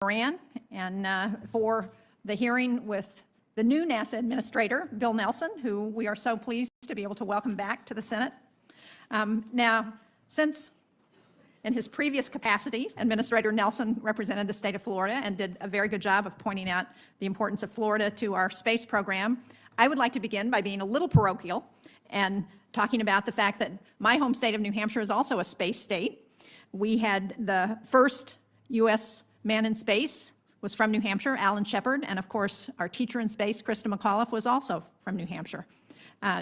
Moran and for the hearing with the new NASA Administrator, Bill Nelson, who we are so pleased to be able to welcome back to the Senate. Now, since in his previous capacity, Administrator Nelson represented the state of Florida and did a very good job of pointing out the importance of Florida to our space program, I would like to begin by being a little parochial and talking about the fact that my home state of New Hampshire is also a space state. We had the first U.S. man in space was from New Hampshire, Alan Shepard, and of course our teacher in space, Krista McAuliffe, was also from New Hampshire.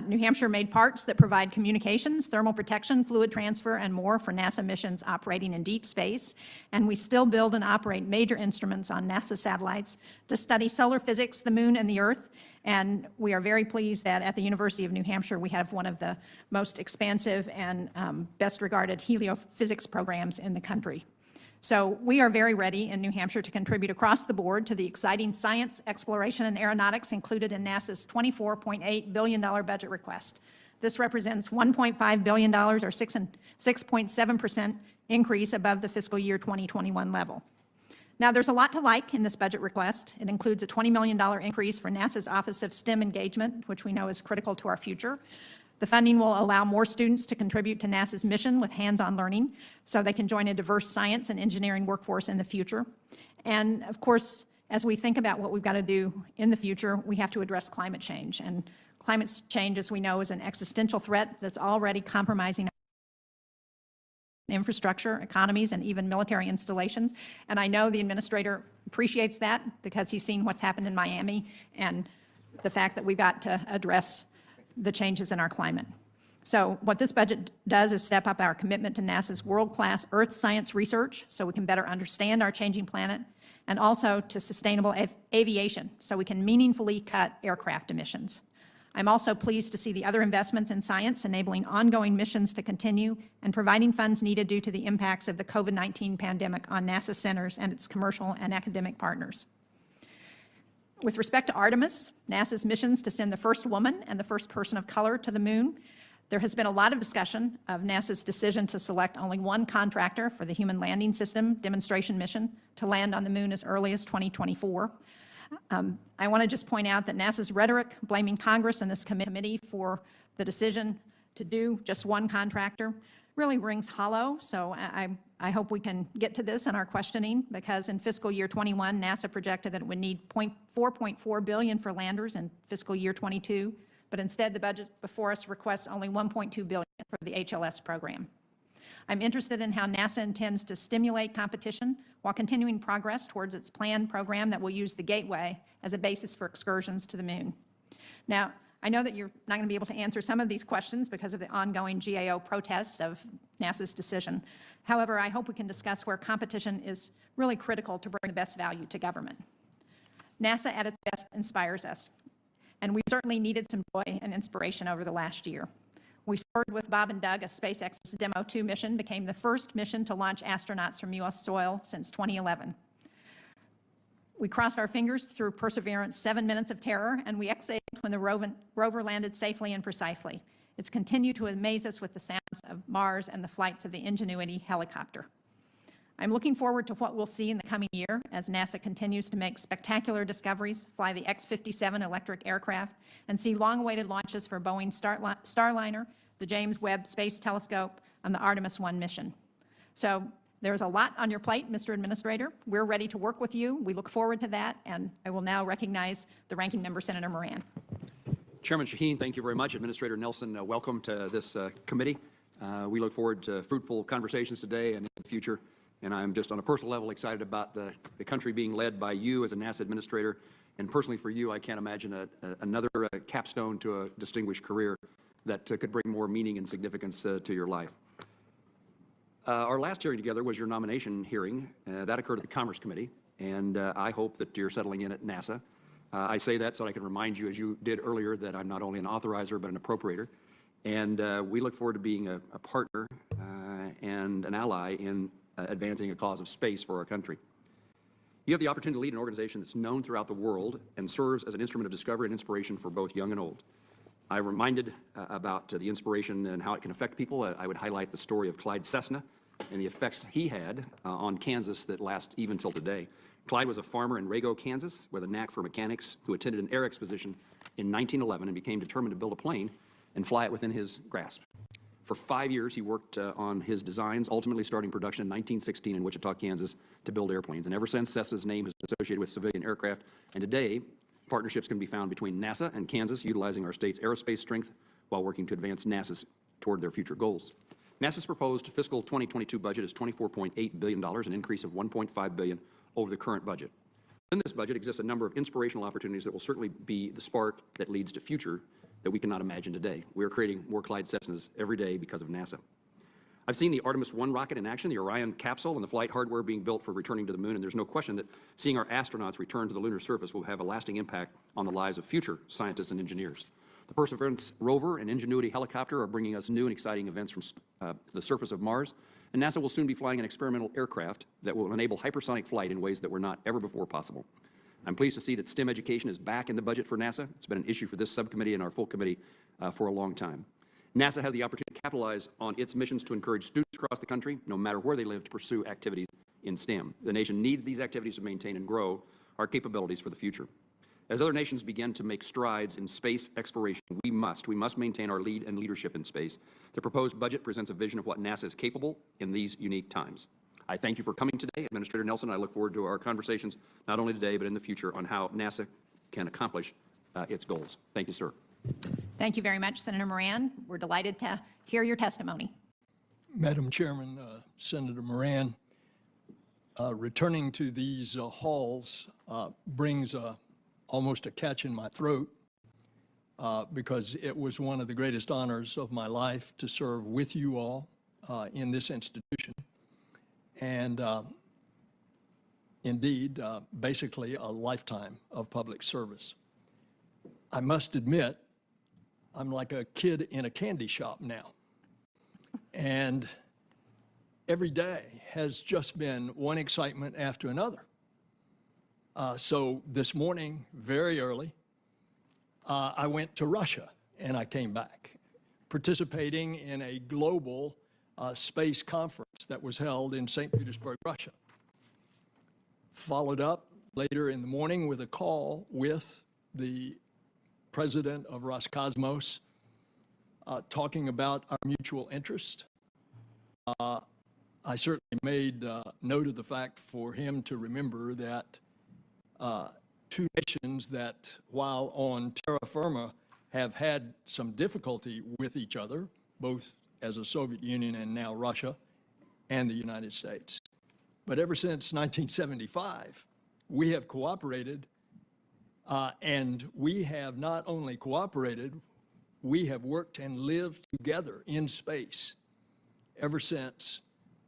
New Hampshire made parts that provide communications, thermal protection, fluid transfer, and more for NASA missions operating in deep space. And we still build and operate major instruments on NASA satellites to study solar physics, the moon, and the Earth. And we are very pleased that at the University of New Hampshire, we have one of the most expansive and best regarded heliophysics programs in the country. So we are very ready in New Hampshire to contribute across the board to the exciting science, exploration, and aeronautics included in NASA's $24.8 billion budget request. This represents $1.5 billion or 6.7% increase above the fiscal year 2021 level. Now, there's a lot to like in this budget request. It includes a $20 million increase for NASA's Office of STEM Engagement, which we know is critical to our future. The funding will allow more students to contribute to NASA's mission with hands-on learning so they can join a diverse science and engineering workforce in the future. And of course, as we think about what we've got to do in the future, we have to address climate change. And climate change, as we know, is an existential threat that's already compromising infrastructure, economies, and even military installations. And I know the administrator appreciates that because he's seen what's happened in Miami and the fact that we've got to address the changes in our climate. So what this budget does is step up our commitment to NASA's world-class Earth science research so we can better understand our changing planet, and also to sustainable aviation so we can meaningfully cut aircraft emissions. I'm also pleased to see the other investments in science enabling ongoing missions to continue and providing funds needed due to the impacts of the COVID-19 pandemic on NASA centers and its commercial and academic partners. With respect to Artemis, NASA's missions to send the first woman and the first person of color to the moon, there has been a lot of discussion of NASA's decision to select only one contractor for the Human Landing System demonstration mission to land on the moon as early as 2024. I want to just point out that NASA's rhetoric blaming Congress and this committee for the decision to do just one contractor really rings hollow. So I hope we can get to this in our questioning, because in fiscal year 21, NASA projected that it would need $4.4 billion for landers in fiscal year 22, but instead the budget before us requests only $1.2 billion for the HLS program. I'm interested in how NASA intends to stimulate competition while continuing progress towards its planned program that will use the Gateway as a basis for excursions to the moon. Now, I know that you're not going to be able to answer some of these questions because of the ongoing GAO protest of NASA's decision. However, I hope we can discuss where competition is really critical to bring the best value to government. NASA at its best inspires us, and we certainly needed some joy and inspiration over the last year. We soared with Bob and Doug as SpaceX's Demo 2 mission became the first mission to launch astronauts from U.S. soil since 2011. We crossed our fingers through Perseverance's 7 minutes of terror, and we exhaled when the rover landed safely and precisely. It's continued to amaze us with the sounds of Mars and the flights of the Ingenuity helicopter. I'm looking forward to what we'll see in the coming year as NASA continues to make spectacular discoveries, fly the X-57 electric aircraft, and see long-awaited launches for Boeing's Starliner, the James Webb Space Telescope, and the Artemis 1 mission. So there's a lot on your plate, Mr. Administrator. We're ready to work with you. We look forward to that, and I will now recognize the Ranking Member, Senator Moran. Chairman Shaheen, thank you very much. Administrator Nelson, welcome to this committee. We look forward to fruitful conversations today and in the future, and I'm just on a personal level excited about the country being led by you as a NASA Administrator, and personally for you, I can't imagine another capstone to a distinguished career that could bring more meaning and significance to your life. Our last hearing together was your nomination hearing. That occurred at the Commerce Committee, and I hope that you're settling in at NASA. I say that so I can remind you, as you did earlier, that I'm not only an authorizer but an appropriator, and we look forward to being a partner and an ally in advancing a cause of space for our country. You have the opportunity to lead an organization that's known throughout the world and serves as an instrument of discovery and inspiration for both young and old. I'm reminded about the inspiration and how it can affect people. I would highlight the story of Clyde Cessna and the effects he had on Kansas that last even till today. Clyde was a farmer in Rago, Kansas, with a knack for mechanics, who attended an air exposition in 1911 and became determined to build a plane and fly it within his grasp. For 5 years, he worked on his designs, ultimately starting production in 1916 in Wichita, Kansas, to build airplanes. And ever since, Cessna's name has been associated with civilian aircraft. And today, partnerships can be found between NASA and Kansas, utilizing our state's aerospace strength while working to advance NASA's toward their future goals. NASA's proposed fiscal 2022 budget is $24.8 billion, an increase of $1.5 billion over the current budget. In this budget exists a number of inspirational opportunities that will certainly be the spark that leads to future that we cannot imagine today. We are creating more Clyde Cessnas every day because of NASA. I've seen the Artemis 1 rocket in action, the Orion capsule, and the flight hardware being built for returning to the moon, and there's no question that seeing our astronauts return to the lunar surface will have a lasting impact on the lives of future scientists and engineers. The Perseverance rover and Ingenuity helicopter are bringing us new and exciting events from the surface of Mars, and NASA will soon be flying an experimental aircraft that will enable hypersonic flight in ways that were not ever before possible. I'm pleased to see that STEM education is back in the budget for NASA. It's been an issue for this subcommittee and our full committee for a long time. NASA has the opportunity to capitalize on its missions to encourage students across the country, no matter where they live, to pursue activities in STEM. The nation needs these activities to maintain and grow our capabilities for the future. As other nations begin to make strides in space exploration, we must maintain our lead and leadership in space. The proposed budget presents a vision of what NASA is capable in these unique times. I thank you for coming today, Administrator Nelson. I look forward to our conversations, not only today, but in the future, on how NASA can accomplish its goals. Thank you, sir. Thank you very much, Senator Moran. We're delighted to hear your testimony. Madam Chairman, Senator Moran, returning to these halls brings almost a catch in my throat because it was one of the greatest honors of my life to serve with you all in this institution. And indeed, basically a lifetime of public service. I must admit, I'm like a kid in a candy shop now. And every day has just been one excitement after another. So this morning, very early, I went to Russia and I came back, participating in a global space conference that was held in St. Petersburg, Russia. Followed up later in the morning with a call with the president of Roscosmos, talking about our mutual interest. I certainly made note of the fact for him to remember that two nations that, while on terra firma, have had some difficulty with each other, both as a Soviet Union and now Russia and the United States. But ever since 1975, we have cooperated, and we have not only cooperated, we have worked and lived together in space ever since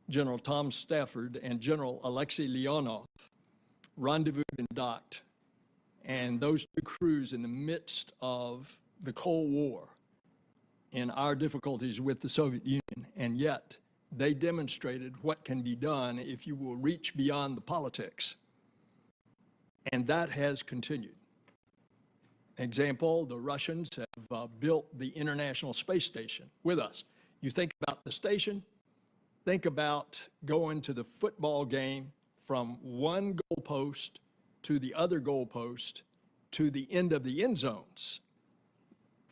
General Tom Stafford and General Alexei Leonov rendezvoused and docked, and those two crews in the midst of the Cold War in our difficulties with the Soviet Union, and yet they demonstrated what can be done if you will reach beyond the politics. And that has continued. Example, the Russians have built the International Space Station with us. You think about the station, think about going to the football game from one goalpost to the other goalpost to the end of the end zones.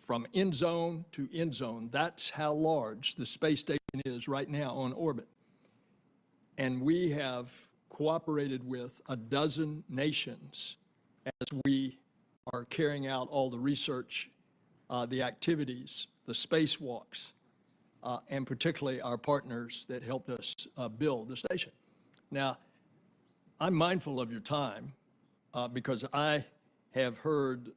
From end zone to end zone, that's how large the space station is right now on orbit. And we have cooperated with a dozen nations as we are carrying out all the research, the activities, the spacewalks, and particularly our partners that helped us build the station. Now, I'm mindful of your time because I have heard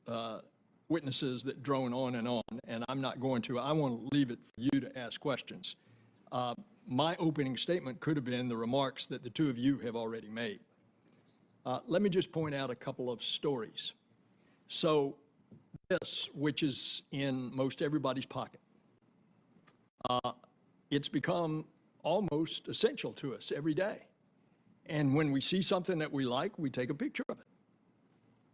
witnesses that drone on, and I'm not going to. I want to leave it for you to ask questions. My opening statement could have been the remarks that the two of you have already made. Let me just point out a couple of stories. So this, which is in most everybody's pocket, it's become almost essential to us every day. And when we see something that we like, we take a picture of it.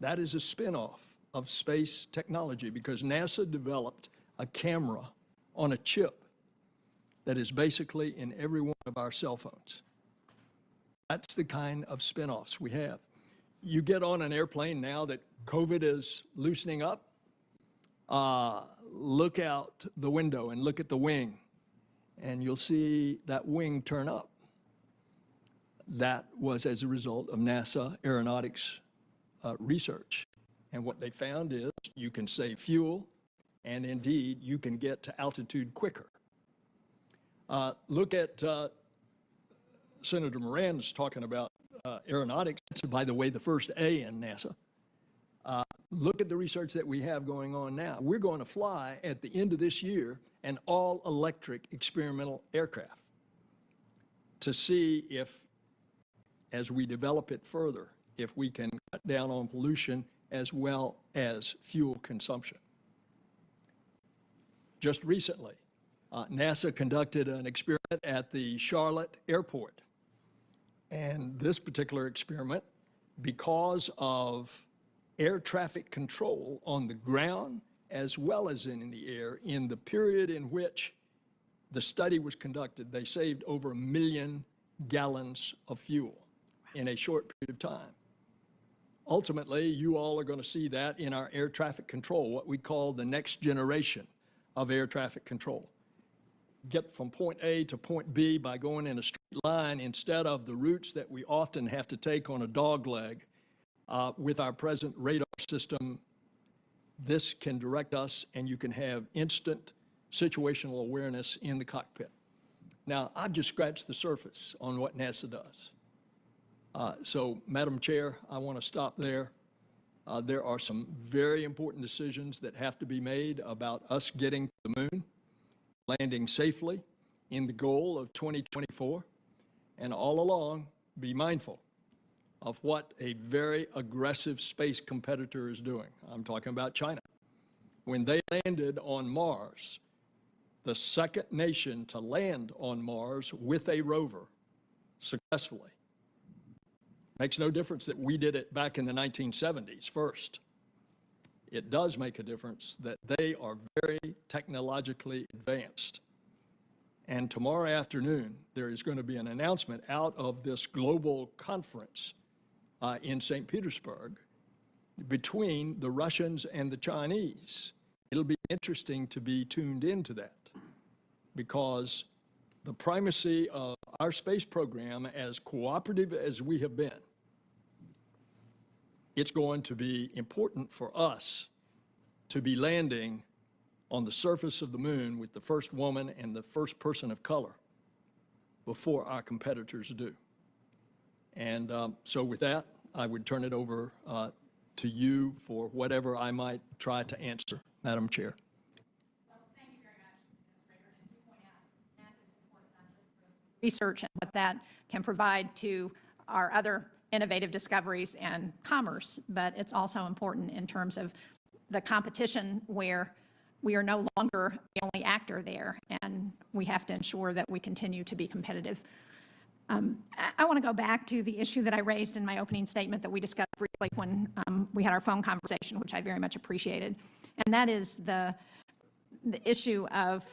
That is a spin-off of space technology because NASA developed a camera on a chip that is basically in every one of our cell phones. That's the kind of spin-offs we have. you get on an airplane now that COVID is loosening up, look out the window and look at the wing, and you'll see that wing turn up. That was as a result of NASA aeronautics research. And what they found is you can save fuel, and indeed, you can get to altitude quicker. Look at Senator Moran's talking about aeronautics. That's, by the way, the first A in NASA. Look at the research that we have going on now. We're going to fly at the end of this year an all-electric experimental aircraft to see if, as we develop it further, if we can cut down on pollution as well as fuel consumption. Just recently, NASA conducted an experiment at the Charlotte airport. And this particular experiment, because of air traffic control on the ground as well as in the air, in the period in which the study was conducted, they saved over 1 million gallons of fuel in a short period of time. Ultimately, you all are going to see that in our air traffic control, what we call the next generation of air traffic control. Get from point A to point B by going in a straight line instead of the routes that we often have to take on a dog leg. With our present radar system, this can direct us, and you can have instant situational awareness in the cockpit. Now, I've just scratched the surface on what NASA does. So, Madam Chair, I want to stop there. There are some very important decisions that have to be made about us getting to the moon, landing safely in the goal of 2024, and all along, be mindful of what a very aggressive space competitor is doing. I'm talking about China. When they landed on Mars, the second nation to land on Mars with a rover successfully. Makes no difference that we did it back in the 1970s first. It does make a difference that they are very technologically advanced. And tomorrow afternoon, there is going to be an announcement out of this global conference in St. Petersburg between the Russians and the Chinese. It'll be interesting to be tuned into that, because the primacy of our space program, as cooperative as we have been, it's going to be important for us to be landing on the surface of the moon with the first woman and the first person of color before our competitors do. And so with that, I would turn it over to you for whatever I might try to answer, Madam Chair. Well, thank you very much, Administrator. And as you point out, NASA is important not just for research and what that can provide to our other innovative discoveries and commerce, but it's also important in terms of the competition where we are no longer the only actor there, and we have to ensure that we continue to be competitive. I want to go back to the issue that I raised in my opening statement that we discussed briefly when we had our phone conversation, which I very much appreciated, and that is the issue of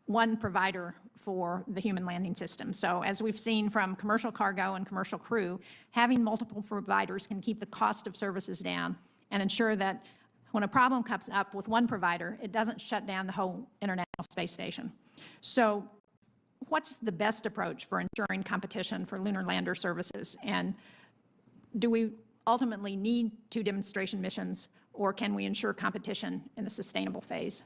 one provider for the human landing system. So as we've seen from commercial cargo and commercial crew, having multiple providers can keep the cost of services down and ensure that when a problem comes up with one provider, it doesn't shut down the whole International Space Station. So what's the best approach for ensuring competition for lunar lander services? And do we ultimately need 2 demonstration missions, or can we ensure competition in the sustainable phase?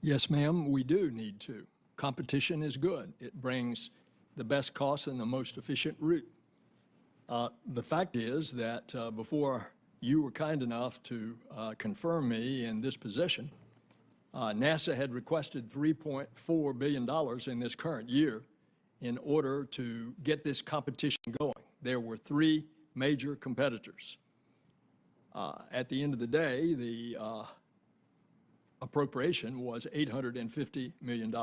Yes, ma'am, we do need to. Competition is good. It brings the best cost and the most efficient route. The fact is that before you were kind enough to confirm me in this position, NASA had requested $3.4 billion in this current year in order to get this competition going. There were 3 major competitors. At the end of the day, the appropriation was $850 million.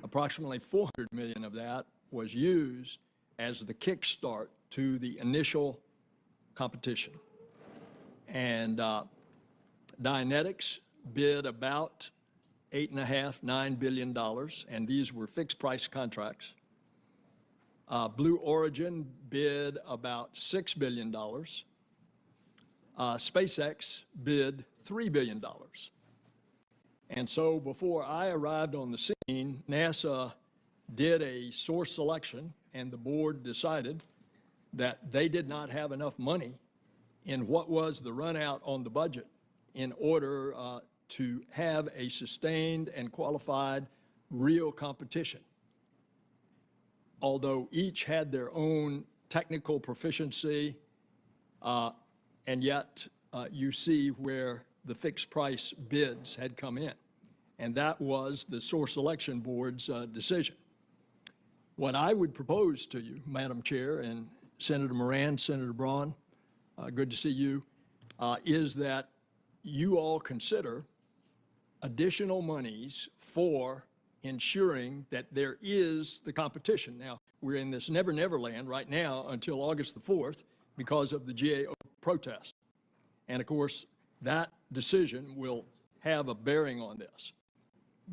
Approximately $400 million of that was used as the kickstart to the initial competition. And Dynetics bid about $8.5–9 billion, and these were fixed price contracts. Blue Origin bid about $6 billion. SpaceX bid $3 billion. And so before I arrived on the scene, NASA did a source selection, and the board decided that they did not have enough money in what was the run out on the budget in order to have a sustained and qualified real competition. Although each had their own technical proficiency, and yet you see where the fixed price bids had come in. And that was the source selection board's decision. What I would propose to you, Madam Chair, and Senator Moran, Senator Braun, good to see you, is that you all consider additional monies for ensuring that there is the competition. Now, we're in this never, never land right now until August the 4th because of the GAO protest. And of course, that decision will have a bearing on this.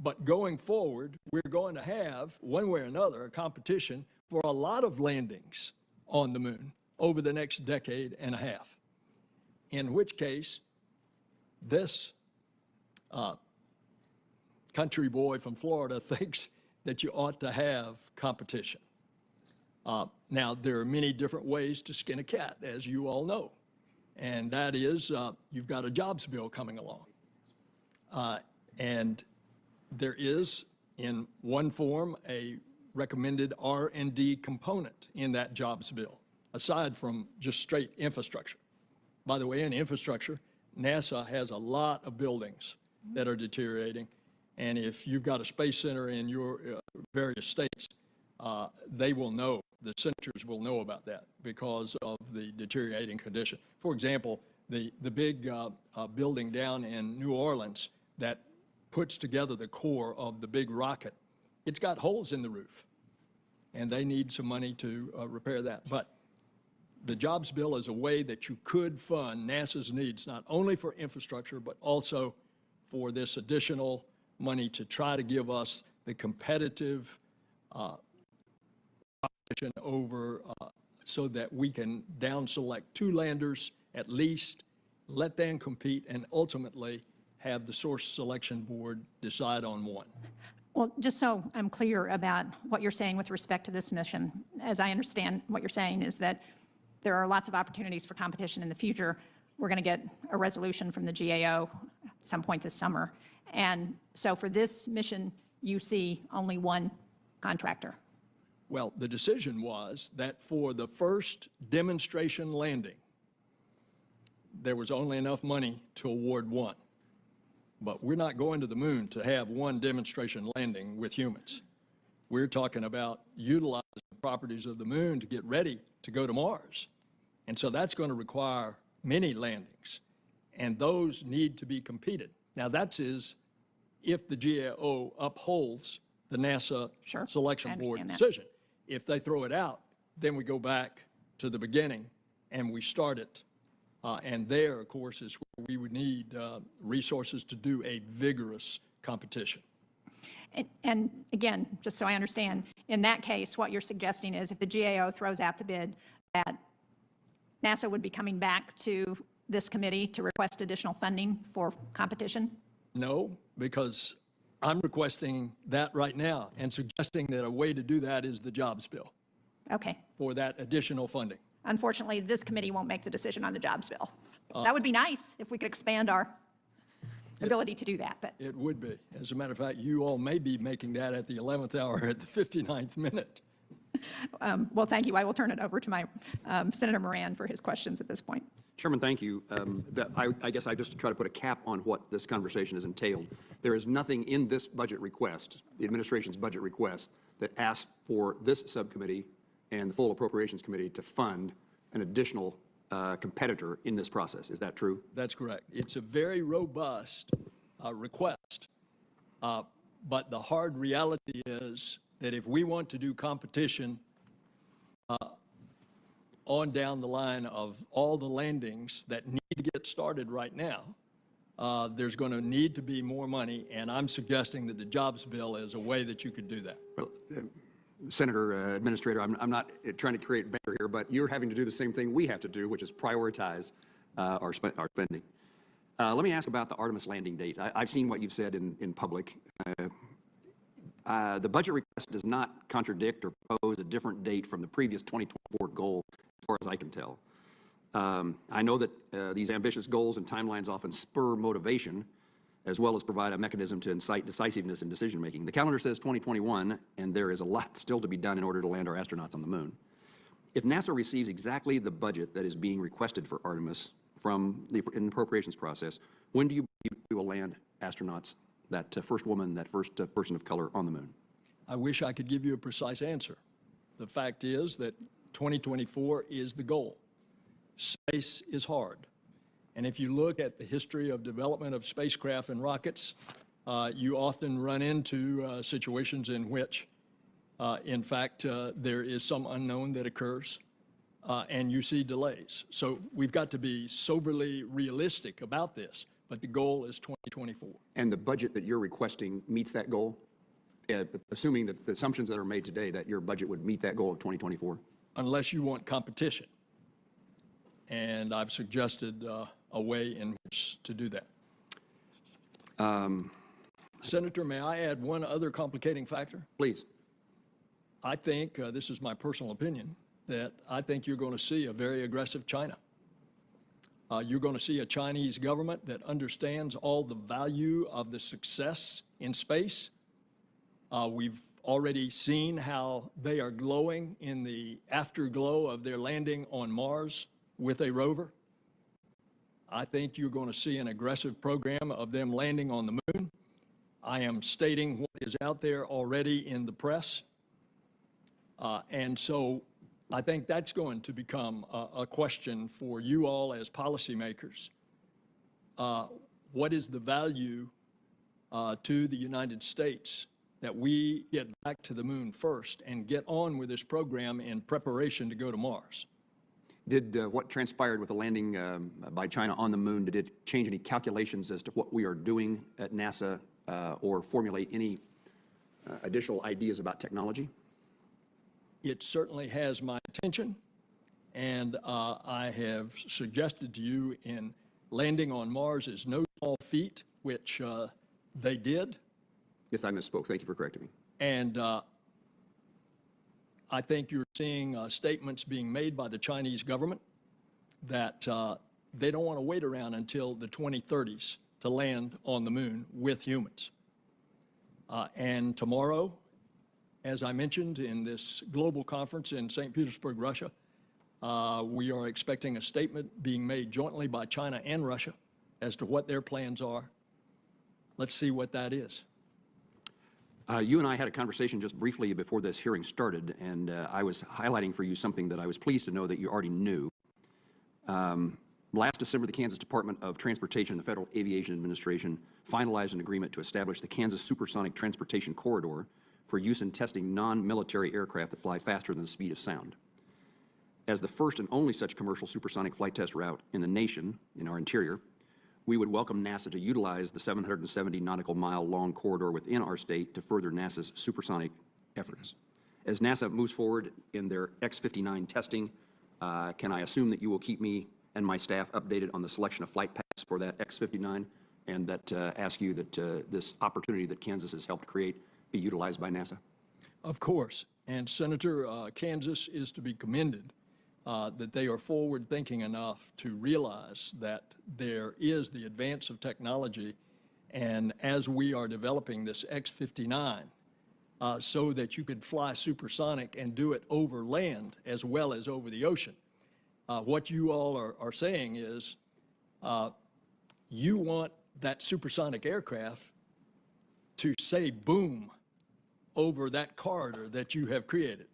But going forward, we're going to have, one way or another, a competition for a lot of landings on the moon over the next decade and a half. In which case, this country boy from Florida thinks that you ought to have competition. Now, there are many different ways to skin a cat, as you all know. And that is, you've got a jobs bill coming along. And there is, in one form, a recommended R&D component in that jobs bill, aside from just straight infrastructure. By the way, in infrastructure, NASA has a lot of buildings that are deteriorating. And if you've got a space center in your various states, they will know, the senators will know about that because of the deteriorating condition. For example, the big building down in New Orleans that puts together the core of the big rocket, it's got holes in the roof, and they need some money to repair that. But the jobs bill is a way that you could fund NASA's needs, not only for infrastructure, but also for this additional money to try to give us the competitive competition over so that we can down select 2 landers at least, let them compete, and ultimately have the source selection board decide on one. Well, just so I'm clear about what you're saying with respect to this mission, as I understand what you're saying is that there are lots of opportunities for competition in the future. We're going to get a resolution from the GAO at some point this summer. And so for this mission, you see only one contractor. Well, the decision was that for the first demonstration landing, there was only enough money to award one. But we're not going to the moon to have one demonstration landing with humans. We're talking about utilizing the properties of the moon to get ready to go to Mars. And so that's going to require many landings, and those need to be competed. Now, that's if the GAO upholds the NASA selection board decision. If they throw it out, then we go back to the beginning and we start it. And there, of course, is where we would need resources to do a vigorous competition. And again, just so I understand, in that case, what you're suggesting is if the GAO throws out the bid, that NASA would be coming back to this committee to request additional funding for competition? No, because I'm requesting that right now and suggesting that a way to do that is the jobs bill. Okay. For that additional funding. Unfortunately, this committee won't make the decision on the jobs bill. That would be nice if we could expand our ability to do that. But it would be. As a matter of fact, you all may be making that at the 11th hour at the 59th minute. Well, thank you. I will turn it over to my Senator Moran for his questions at this point. Chairman, thank you. I guess I just try to put a cap on what this conversation has entailed. There is nothing in this budget request, the administration's budget request, that asks for this subcommittee and the full Appropriations Committee to fund an additional competitor in this process. Is that true? That's correct. It's a very robust request, but the hard reality is that if we want to do competition on down the line of all the landings that need to get started right now, there's going to need to be more money, and I'm suggesting that the jobs bill is a way that you could do that. Well, Senator, Administrator, I'm not trying to create banter here, but you're having to do the same thing we have to do, which is prioritize our spending. Let me ask about the Artemis landing date. I've seen what you've said in public. The budget request does not contradict or propose a different date from the previous 2024 goal, as far as I can tell. I know that these ambitious goals and timelines often spur motivation, as well as provide a mechanism to incite decisiveness in decision-making. The calendar says 2021, and there is a lot still to be done in order to land our astronauts on the moon. If NASA receives exactly the budget that is being requested for Artemis in the appropriations process, when do you believe we will land astronauts, that first woman, that first person of color on the moon? I wish I could give you a precise answer. The fact is that 2024 is the goal. Space is hard. And if you look at the history of development of spacecraft and rockets, you often run into situations in which, in fact, there is some unknown that occurs, and you see delays. So we've got to be soberly realistic about this, but the goal is 2024. And the budget that you're requesting meets that goal? Assuming that the assumptions that are made today, that your budget would meet that goal of 2024? Unless you want competition. And I've suggested a way in which to do that. Senator, may I add one other complicating factor? Please. I think, this is my personal opinion, that I think you're going to see a very aggressive China. You're going to see a Chinese government that understands all the value of the success in space. We've already seen how they are glowing in the afterglow of their landing on Mars with a rover. I think you're going to see an aggressive program of them landing on the moon. I am stating what is out there already in the press. And so I think that's going to become a question for you all as policymakers. What is the value to the United States that we get back to the moon first and get on with this program in preparation to go to Mars? Did what transpired with the landing by China on the moon, did it change any calculations as to what we are doing at NASA or formulate any additional ideas about technology? It certainly has my attention, and I have suggested to you in landing on Mars is no small feat, which they did. Yes, I misspoke. Thank you for correcting me. And I think you're seeing statements being made by the Chinese government that they don't want to wait around until the 2030s to land on the moon with humans. And tomorrow, as I mentioned in this global conference in St. Petersburg, Russia, we are expecting a statement being made jointly by China and Russia as to what their plans are. Let's see what that is. You and I had a conversation just briefly before this hearing started, and I was highlighting for you something that I was pleased to know that you already knew. Last December, the Kansas Department of Transportation and the Federal Aviation Administration finalized an agreement to establish the Kansas Supersonic Transportation Corridor for use in testing non-military aircraft that fly faster than the speed of sound. As the first and only such commercial supersonic flight test route in the nation, in our interior, we would welcome NASA to utilize the 770 nautical mile long corridor within our state to further NASA's supersonic efforts. As NASA moves forward in their X-59 testing, can I assume that you will keep me and my staff updated on the selection of flight paths for that X-59, and that ask you that this opportunity that Kansas has helped create be utilized by NASA? Of course. And Senator, Kansas is to be commended that they are forward-thinking enough to realize that there is the advance of technology, and as we are developing this X-59, so that you could fly supersonic and do it over land as well as over the ocean. What you all are saying is you want that supersonic aircraft to say boom over that corridor that you have created.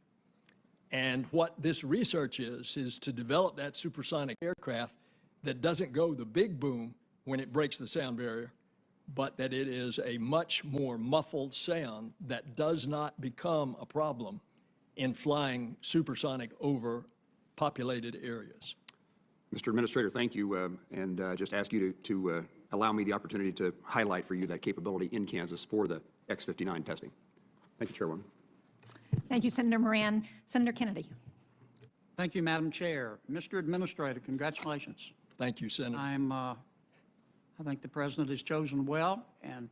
And what this research is to develop that supersonic aircraft that doesn't go the big boom when it breaks the sound barrier, but that it is a much more muffled sound that does not become a problem in flying supersonic over populated areas. Mr. Administrator, thank you, and just ask you to allow me the opportunity to highlight for you that capability in Kansas for the X-59 testing. Thank you, Chairwoman. Thank you, Senator Moran. Senator Kennedy. Thank you, Madam Chair. Mr. Administrator, congratulations. Thank you, Senator. I think the President has chosen well, and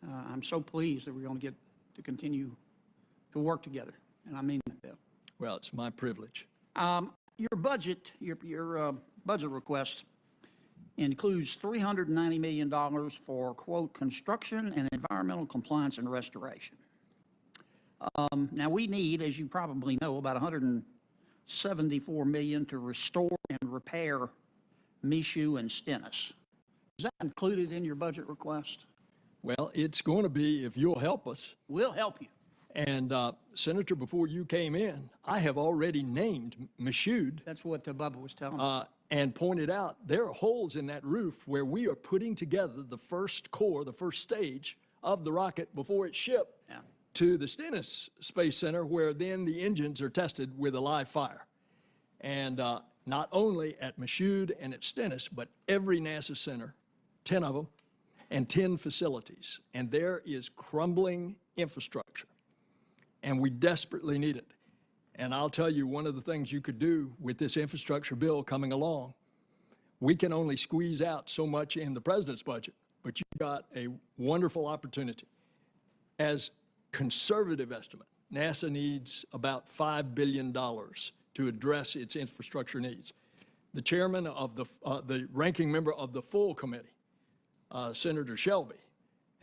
I'm so pleased that we're going to get to continue to work together, and I mean that, Bill. Well, it's my privilege. Your budget, your budget request includes $390 million for, quote, construction and environmental compliance and restoration. Now, we need, as you probably know, about $174 million to restore and repair Michoud and Stennis. Is that included in your budget request? Well, it's going to be if you'll help us. We'll help you. And Senator, before you came in, I have already named Michoud That's what Bubba was telling me. and pointed out there are holes in that roof where we are putting together the first core, the first stage of the rocket before it's shipped Yeah. to the Stennis Space Center, where then the engines are tested with a live fire. And not only at Michoud and at Stennis, but every NASA center, 10 of them, and 10 facilities. And there is crumbling infrastructure, and we desperately need it. And I'll tell you, one of the things you could do with this infrastructure bill coming along, we can only squeeze out so much in the president's budget, but you've got a wonderful opportunity. As conservative estimate, NASA needs about $5 billion to address its infrastructure needs. The chairman of the ranking member of the full committee, Senator Shelby,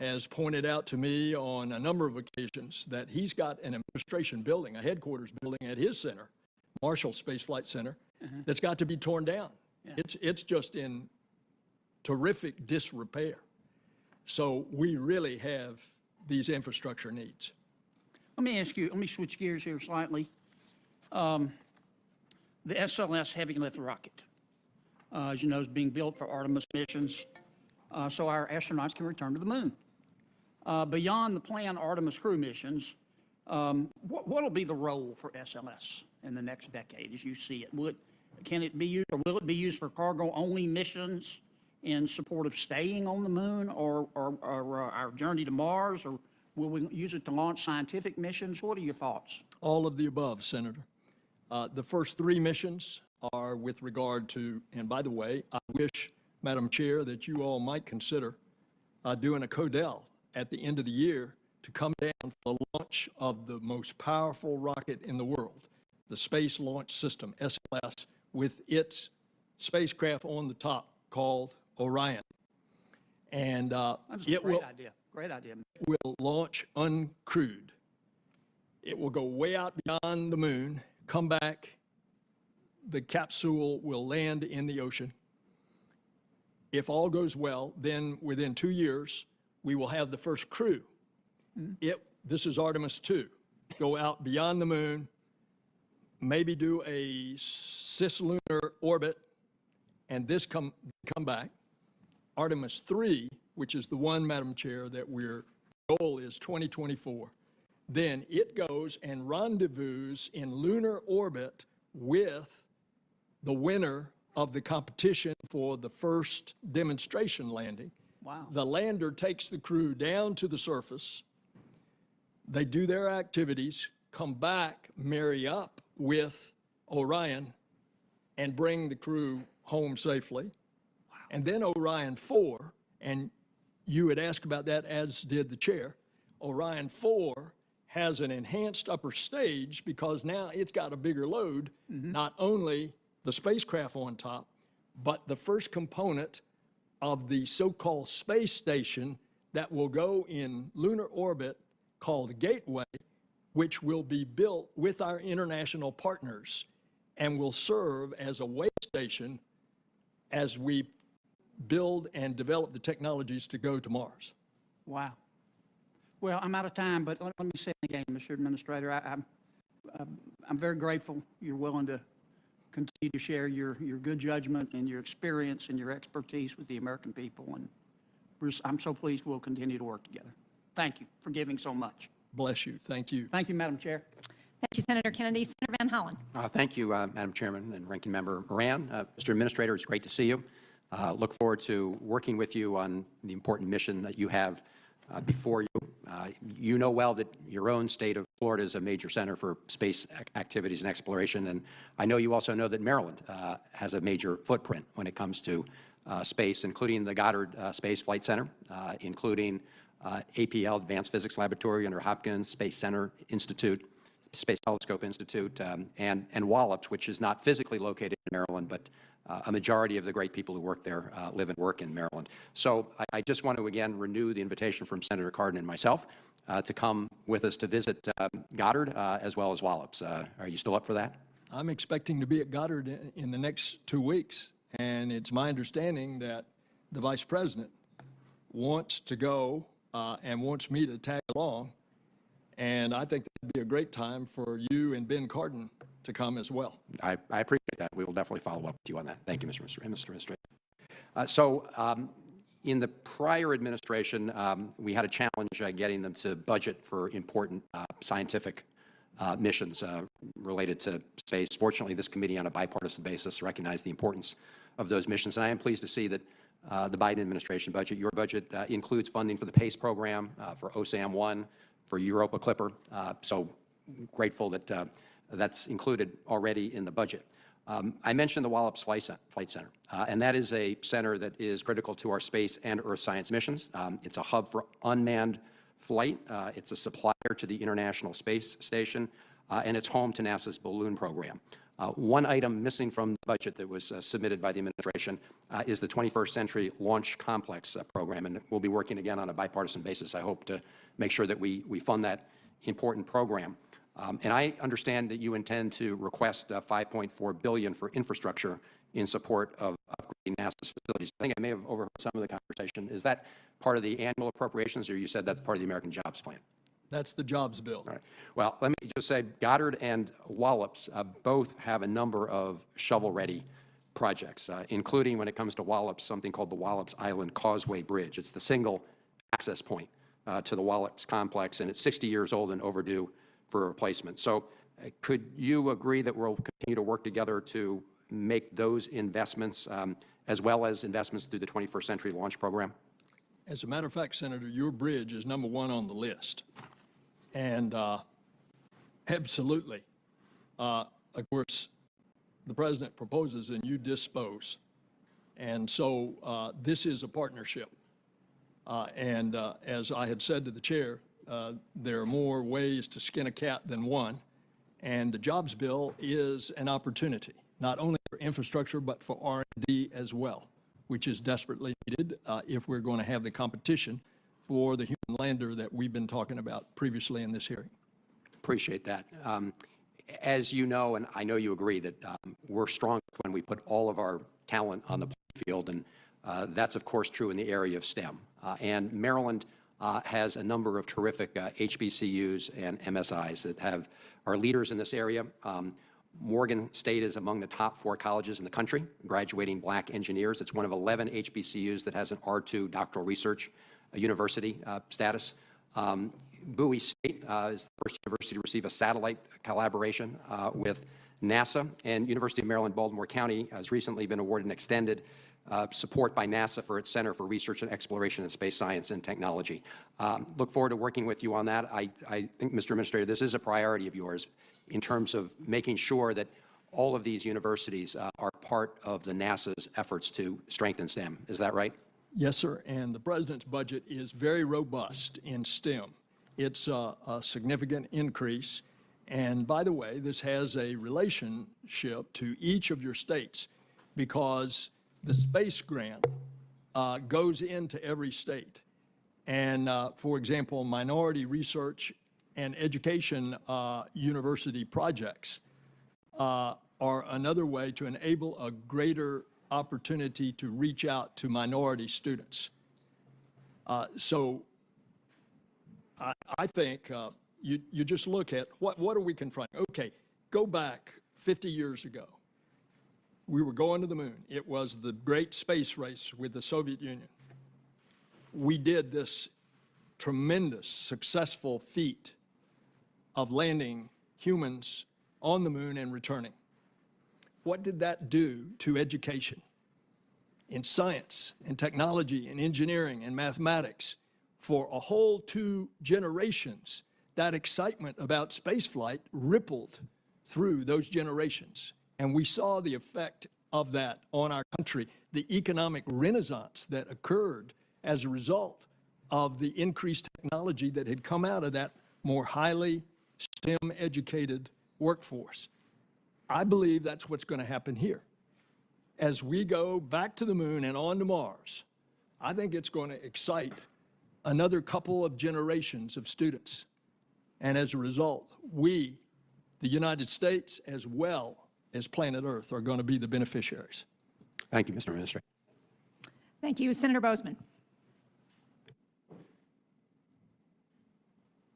has pointed out to me on a number of occasions that he's got an administration building, a headquarters building at his center, Marshall Space Flight Center, that's got to be torn down. Yeah. It's just in terrific disrepair. So we really have these infrastructure needs. Let me ask you, let me switch gears here slightly. The SLS heavy lift rocket, as you know, is being built for Artemis missions, so our astronauts can return to the moon. Beyond the planned Artemis crew missions, what will be the role for SLS in the next decade as you see it? Can it be used, or will it be used for cargo-only missions in support of staying on the moon, or our journey to Mars, or will we use it to launch scientific missions? What are your thoughts? All of the above, Senator. The first 3 missions are with regard to, and by the way, I wish, Madam Chair, that you all might consider doing a CODEL at the end of the year to come down for the launch of the most powerful rocket in the world, the Space Launch System, SLS, with its spacecraft on the top called Orion. And it Great idea. will launch uncrewed. It will go way out beyond the moon, come back, the capsule will land in the ocean. If all goes well, then within 2 years, we will have the first crew. This is Artemis 2. Go out beyond the moon, maybe do a cislunar orbit, and this come back. Artemis 3, which is the one, Madam Chair, that we're goal is 2024. Then it goes and rendezvous in lunar orbit with the winner of the competition for the first demonstration landing. Wow. The lander takes the crew down to the surface. They do their activities, come back, marry up with Orion, and bring the crew home safely. Wow. And then Orion 4, and you had asked about that, as did the chair. Orion 4 has an enhanced upper stage because now it's got a bigger load, not only the spacecraft on top, but the first component of the so-called space station that will go in lunar orbit called Gateway, which will be built with our international partners and will serve as a way station as we build and develop the technologies to go to Mars. Wow. Well, I'm out of time, but let me say again, Mr. Administrator, I'm very grateful you're willing to continue to share your good judgment and your experience and your expertise with the American people. And Bruce, I'm so pleased we'll continue to work together. Thank you for giving so much. Bless you. Thank you. Thank you, Madam Chair. Thank you, Senator Kennedy. Senator Van Hollen. Thank you, Madam Chairman and Ranking Member Moran. Mr. Administrator, it's great to see you. Look forward to working with you on the important mission that you have before you. You know well that your own state of Florida is a major center for space activities and exploration, and I know you also know that Maryland has a major footprint when it comes to space, including the Goddard Space Flight Center, including APL, Advanced Physics Laboratory under Hopkins, Space Center Institute, Space Telescope Institute, and Wallops, which is not physically located in Maryland, but a majority of the great people who work there live and work in Maryland. So I just want to again renew the invitation from Senator Cardin and myself to come with us to visit Goddard as well as Wallops. Are you still up for that? I'm expecting to be at Goddard in the next 2 weeks, and it's my understanding that the Vice President wants to go and wants me to tag along, and I think that'd be a great time for you and Ben Cardin to come as well. I appreciate that. We will definitely follow up with you on that. Thank you, Mr. Administrator. In the prior administration, we had a challenge getting them to budget for important scientific missions related to space. Fortunately, this committee on a bipartisan basis recognized the importance of those missions, and I am pleased to see that the Biden administration budget, your budget, includes funding for the PACE program, for OSAM-1, for Europa Clipper, so grateful that that's included already in the budget. I mentioned the Wallops Flight Center, and that is a center that is critical to our space and earth science missions. It's a hub for unmanned flight. It's a supplier to the International Space Station, and it's home to NASA's balloon program. One item missing from the budget that was submitted by the administration is the 21st Century Launch Complex program, and we'll be working again on a bipartisan basis, I hope, to make sure that we fund that important program. And I understand that you intend to request $5.4 billion for infrastructure in support of upgrading NASA's facilities. I think I may have overheard some of the conversation. Is that part of the annual appropriations, or you said that's part of the American Jobs Plan? That's the jobs bill. All right. Well, let me just say Goddard and Wallops both have a number of shovel-ready projects, including, when it comes to Wallops, something called the Wallops Island Causeway Bridge. It's the single access point to the Wallops complex, and it's 60 years old and overdue for replacement. So could you agree that we'll continue to work together to make those investments as well as investments through the 21st Century Launch Program? As a matter of fact, Senator, your bridge is #1 on the list. And absolutely, of course, the President proposes and you dispose. And so this is a partnership. As I had said to the chair, there are more ways to skin a cat than one. And the jobs bill is an opportunity, not only for infrastructure, but for R&D as well, which is desperately needed if we're going to have the competition for the human lander that we've been talking about previously in this hearing. Appreciate that. As you know, and I know you agree, that we're strong when we put all of our talent on the playing field, and that's, of course, true in the area of STEM. And Maryland has a number of terrific HBCUs and MSIs that are leaders in this area. Morgan State is among the top 4 colleges in the country, graduating black engineers. It's one of 11 HBCUs that has an R2 doctoral research university status. Bowie State is the first university to receive a satellite collaboration with NASA, and University of Maryland, Baltimore County has recently been awarded an extended support by NASA for its Center for Research and Exploration in Space Science and Technology. Look forward to working with you on that. I think, Mr. Administrator, this is a priority of yours in terms of making sure that all of these universities are part of the NASA's efforts to strengthen STEM. Is that right? Yes, sir. And the President's budget is very robust in STEM. It's a significant increase. And by the way, this has a relationship to each of your states because the space grant goes into every state. And for example, minority research and education university projects are another way to enable a greater opportunity to reach out to minority students. So I think you just look at what are we confronting? Okay, go back 50 years ago. We were going to the moon. It was the great space race with the Soviet Union. We did this tremendous, successful feat of landing humans on the moon and returning. What did that do to education in science and technology and engineering and mathematics? For a whole 2 generations, that excitement about spaceflight rippled through those generations. And we saw the effect of that on our country, the economic renaissance that occurred as a result of the increased technology that had come out of that more highly STEM-educated workforce. I believe that's what's going to happen here. As we go back to the moon and on to Mars, I think it's going to excite another couple of generations of students. And as a result, we, the United States, as well as planet Earth, are going to be the beneficiaries. Thank you, Mr. Administrator. Thank you. Senator Bozeman.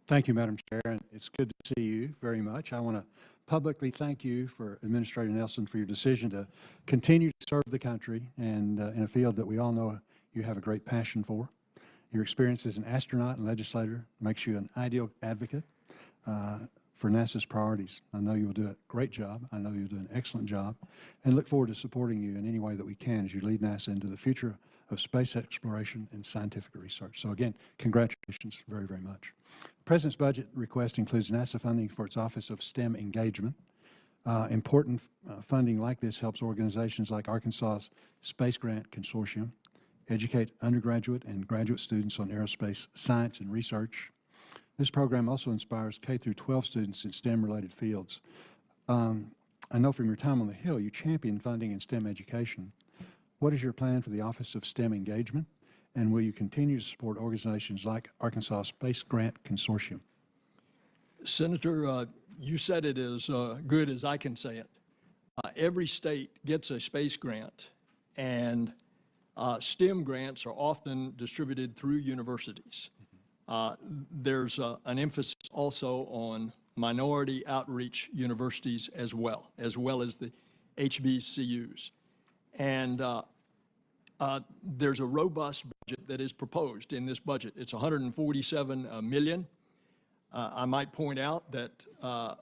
Thank you, Madam Chair, and it's good to see you very much. I want to publicly thank you, for Administrator Nelson, for your decision to continue to serve the country and in a field that we all know you have a great passion for. Your experience as an astronaut and legislator makes you an ideal advocate for NASA's priorities. I know you will do a great job. I know you'll do an excellent job, and look forward to supporting you in any way that we can as you lead NASA into the future of space exploration and scientific research. So again, congratulations very, very much. The President's budget request includes NASA funding for its Office of STEM Engagement. Important funding like this helps organizations like Arkansas's Space Grant Consortium educate undergraduate and graduate students on aerospace science and research. This program also inspires K through 12 students in STEM-related fields. I know from your time on the Hill, you champion funding in STEM education. What is your plan for the Office of STEM Engagement, and will you continue to support organizations like Arkansas Space Grant Consortium? Senator, you said it as good as I can say it. Every state gets a space grant, and STEM grants are often distributed through universities. There's an emphasis also on minority outreach universities as well as the HBCUs. And there's a robust budget that is proposed in this budget. It's $147 million. I might point out that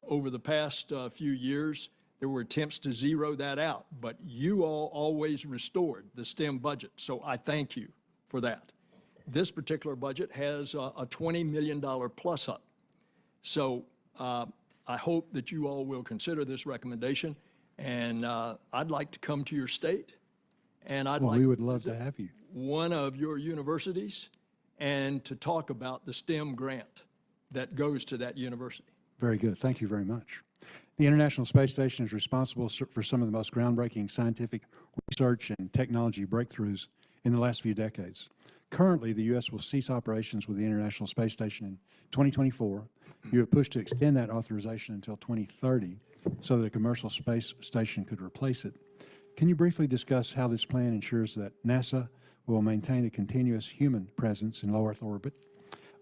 over the past few years, there were attempts to zero that out, but you all always restored the STEM budget, so I thank you for that. This particular budget has a $20 million plus up. So I hope that you all will consider this recommendation, and I'd like to come to your state, and I'd like we would love to have you. One of your universities and to talk about the STEM grant that goes to that university. Very good. Thank you very much. The International Space Station is responsible for some of the most groundbreaking scientific research and technology breakthroughs in the last few decades. Currently, the U.S. will cease operations with the International Space Station in 2024. You have pushed to extend that authorization until 2030 so that a commercial space station could replace it. Can you briefly discuss how this plan ensures that NASA will maintain a continuous human presence in low Earth orbit?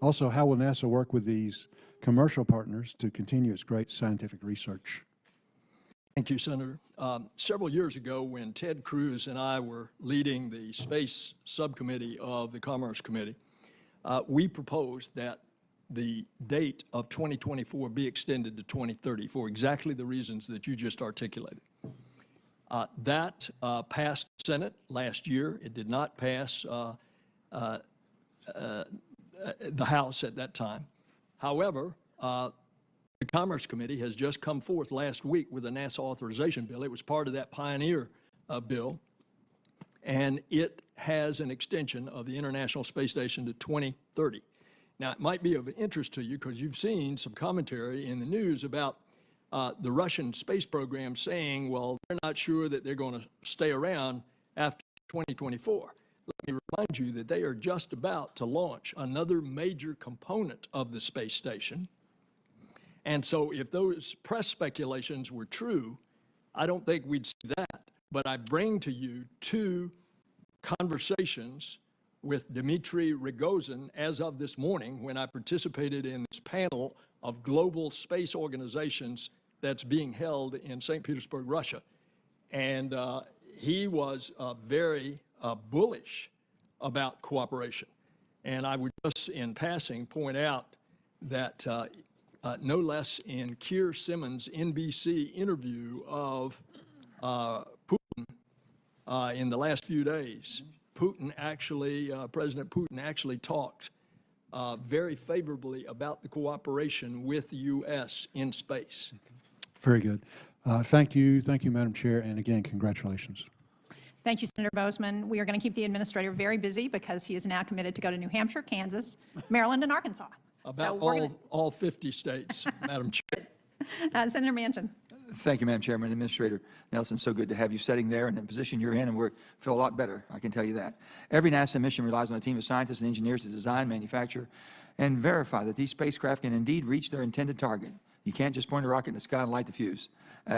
Also, how will NASA work with these commercial partners to continue its great scientific research? Thank you, Senator. Several years ago, when Ted Cruz and I were leading the Space Subcommittee of the Commerce Committee, we proposed that the date of 2024 be extended to 2030 for exactly the reasons that you just articulated. That passed the Senate last year. It did not pass the House at that time. However, the Commerce Committee has just come forth last week with a NASA authorization bill. It was part of that Pioneer bill, and it has an extension of the International Space Station to 2030. Now, it might be of interest to you because you've seen some commentary in the news about the Russian space program saying, well, they're not sure that they're going to stay around after 2024. Let me remind you that they are just about to launch another major component of the space station. And so if those press speculations were true, I don't think we'd see that. But I bring to you two conversations with Dmitry Rogozin as of this morning when I participated in this panel of global space organizations that's being held in St. Petersburg, Russia. And he was very bullish about cooperation. And I would just in passing point out that no less in Keir Simmons' NBC interview of Putin in the last few days, President Putin actually talked very favorably about the cooperation with the U.S. in space. Very good. Thank you, Madam Chair, and again, congratulations. Thank you, Senator Bozeman. We are going to keep the administrator very busy because he is now committed to go to New Hampshire, Kansas, Maryland, and Arkansas. About all 50 states, Madam Chair. Senator Manchin. Thank you, Madam Chairman. Administrator Nelson, so good to have you sitting there in the position you're in, and we feel a lot better, I can tell you that. Every NASA mission relies on a team of scientists and engineers to design, manufacture, and verify that these spacecraft can indeed reach their intended target. You can't just point a rocket in the sky and light the fuse.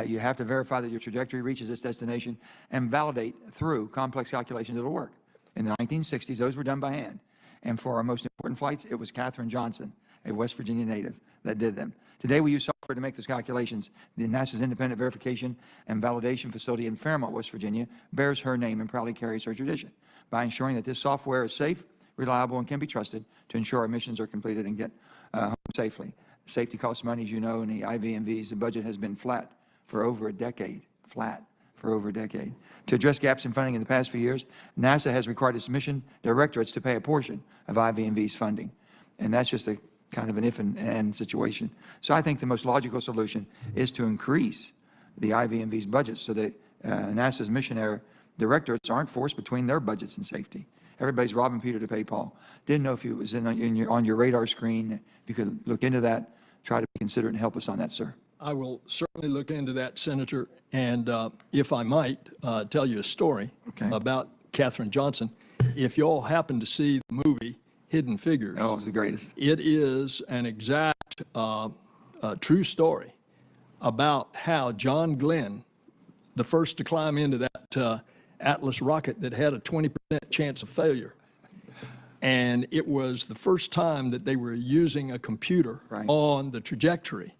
You have to verify that your trajectory reaches its destination and validate through complex calculations it'll work. In the 1960s, those were done by hand. And for our most important flights, it was Katherine Johnson, a West Virginia native, that did them. Today, we use software to make those calculations. The NASA's independent verification and validation facility in Fairmont, West Virginia, bears her name and proudly carries her tradition by ensuring that this software is safe, reliable, and can be trusted to ensure our missions are completed and get home safely. Safety costs money, as you know, and the IVMVs, the budget has been flat for over a decade, To address gaps in funding in the past few years, NASA has required its mission directorates to pay a portion of IVMV's funding. And that's just a kind of an if and situation. So I think the most logical solution is to increase the IVMV's budgets so that NASA's mission directorates aren't forced between their budgets and safety. Everybody's robbing Peter to pay Paul. Didn't know if it was on your radar screen. If you could look into that, try to be considerate and help us on that, sir. I will certainly look into that, Senator, and if I might, tell you a story about Katherine Johnson. If you all happen to see the movie Hidden Figures. Oh, it's the greatest. It is an exact true story about how John Glenn, the first to climb into that Atlas rocket that had a 20% chance of failure, and it was the first time that they were using a computer on the trajectory,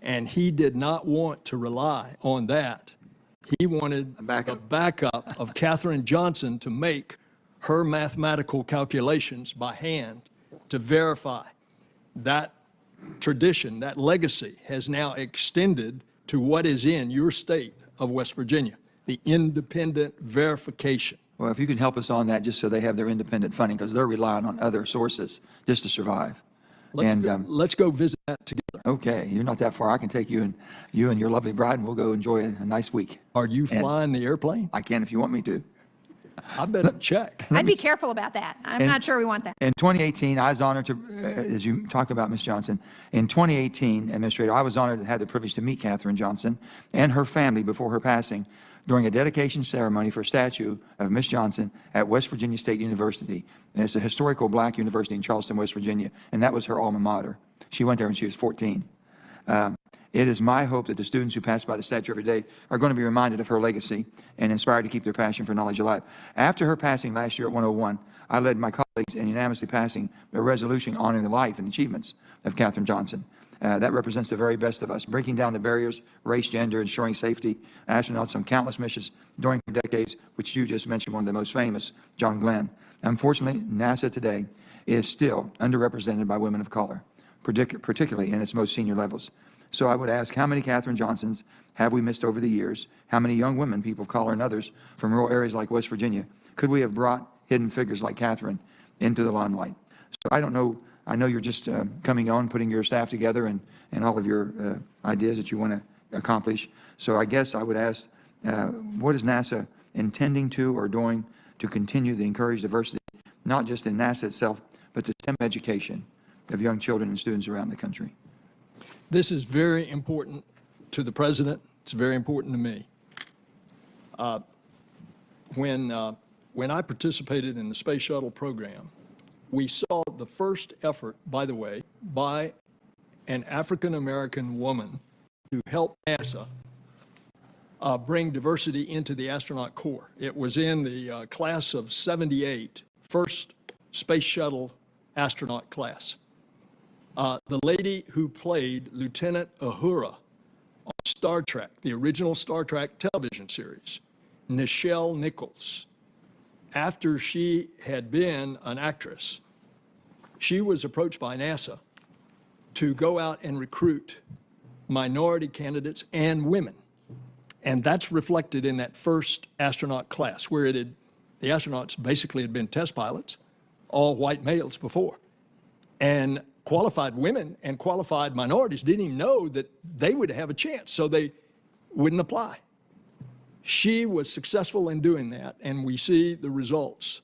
and he did not want to rely on that. He wanted a backup of Katherine Johnson to make her mathematical calculations by hand to verify. That tradition, that legacy has now extended to what is in your state of West Virginia, the independent verification. Well, if you can help us on that, just so they have their independent funding, because they're relying on other sources just to survive. Let's go visit that together. Okay, you're not that far. I can take you and your lovely bride, and we'll go enjoy a nice week. Are you flying the airplane? I can if you want me to. I better check. I'd be careful about that. I'm not sure we want that. In 2018, I was honored to, as you talk about Ms. Johnson, in 2018, Administrator, I was honored to have the privilege to meet Katherine Johnson and her family before her passing during a dedication ceremony for a statue of Ms. Johnson at West Virginia State University. And it's a historical black university in Charleston, West Virginia, and that was her alma mater. She went there when she was 14. It is my hope that the students who pass by the statue every day are going to be reminded of her legacy and inspired to keep their passion for knowledge alive. After her passing last year at 101, I led my colleagues in unanimously passing a resolution honoring the life and achievements of Katherine Johnson. That represents the very best of us, breaking down the barriers, race, gender, ensuring safety. Astronauts on countless missions during decades, which you just mentioned, one of the most famous, John Glenn. Unfortunately, NASA today is still underrepresented by women of color, particularly in its most senior levels. So I would ask, how many Katherine Johnsons have we missed over the years? How many young women, people of color and others from rural areas like West Virginia, could we have brought hidden figures like Katherine into the limelight? So I don't know. I know you're just coming on, putting your staff together and all of your ideas that you want to accomplish. So I guess I would ask, what is NASA intending to or doing to continue to encourage diversity, not just in NASA itself, but the STEM education of young children and students around the country? This is very important to the President. It's very important to me. When I participated in the Space Shuttle program, we saw the first effort, by the way, by an African-American woman to help NASA bring diversity into the astronaut corps. It was in the class of 78, first Space Shuttle astronaut class. The lady who played Lieutenant Uhura on Star Trek, the original Star Trek television series, Nichelle Nichols, after she had been an actress, she was approached by NASA to go out and recruit minority candidates and women. And that's reflected in that first astronaut class, where the astronauts basically had been test pilots, all white males before. And qualified women and qualified minorities didn't even know that they would have a chance, so they wouldn't apply. She was successful in doing that, and we see the results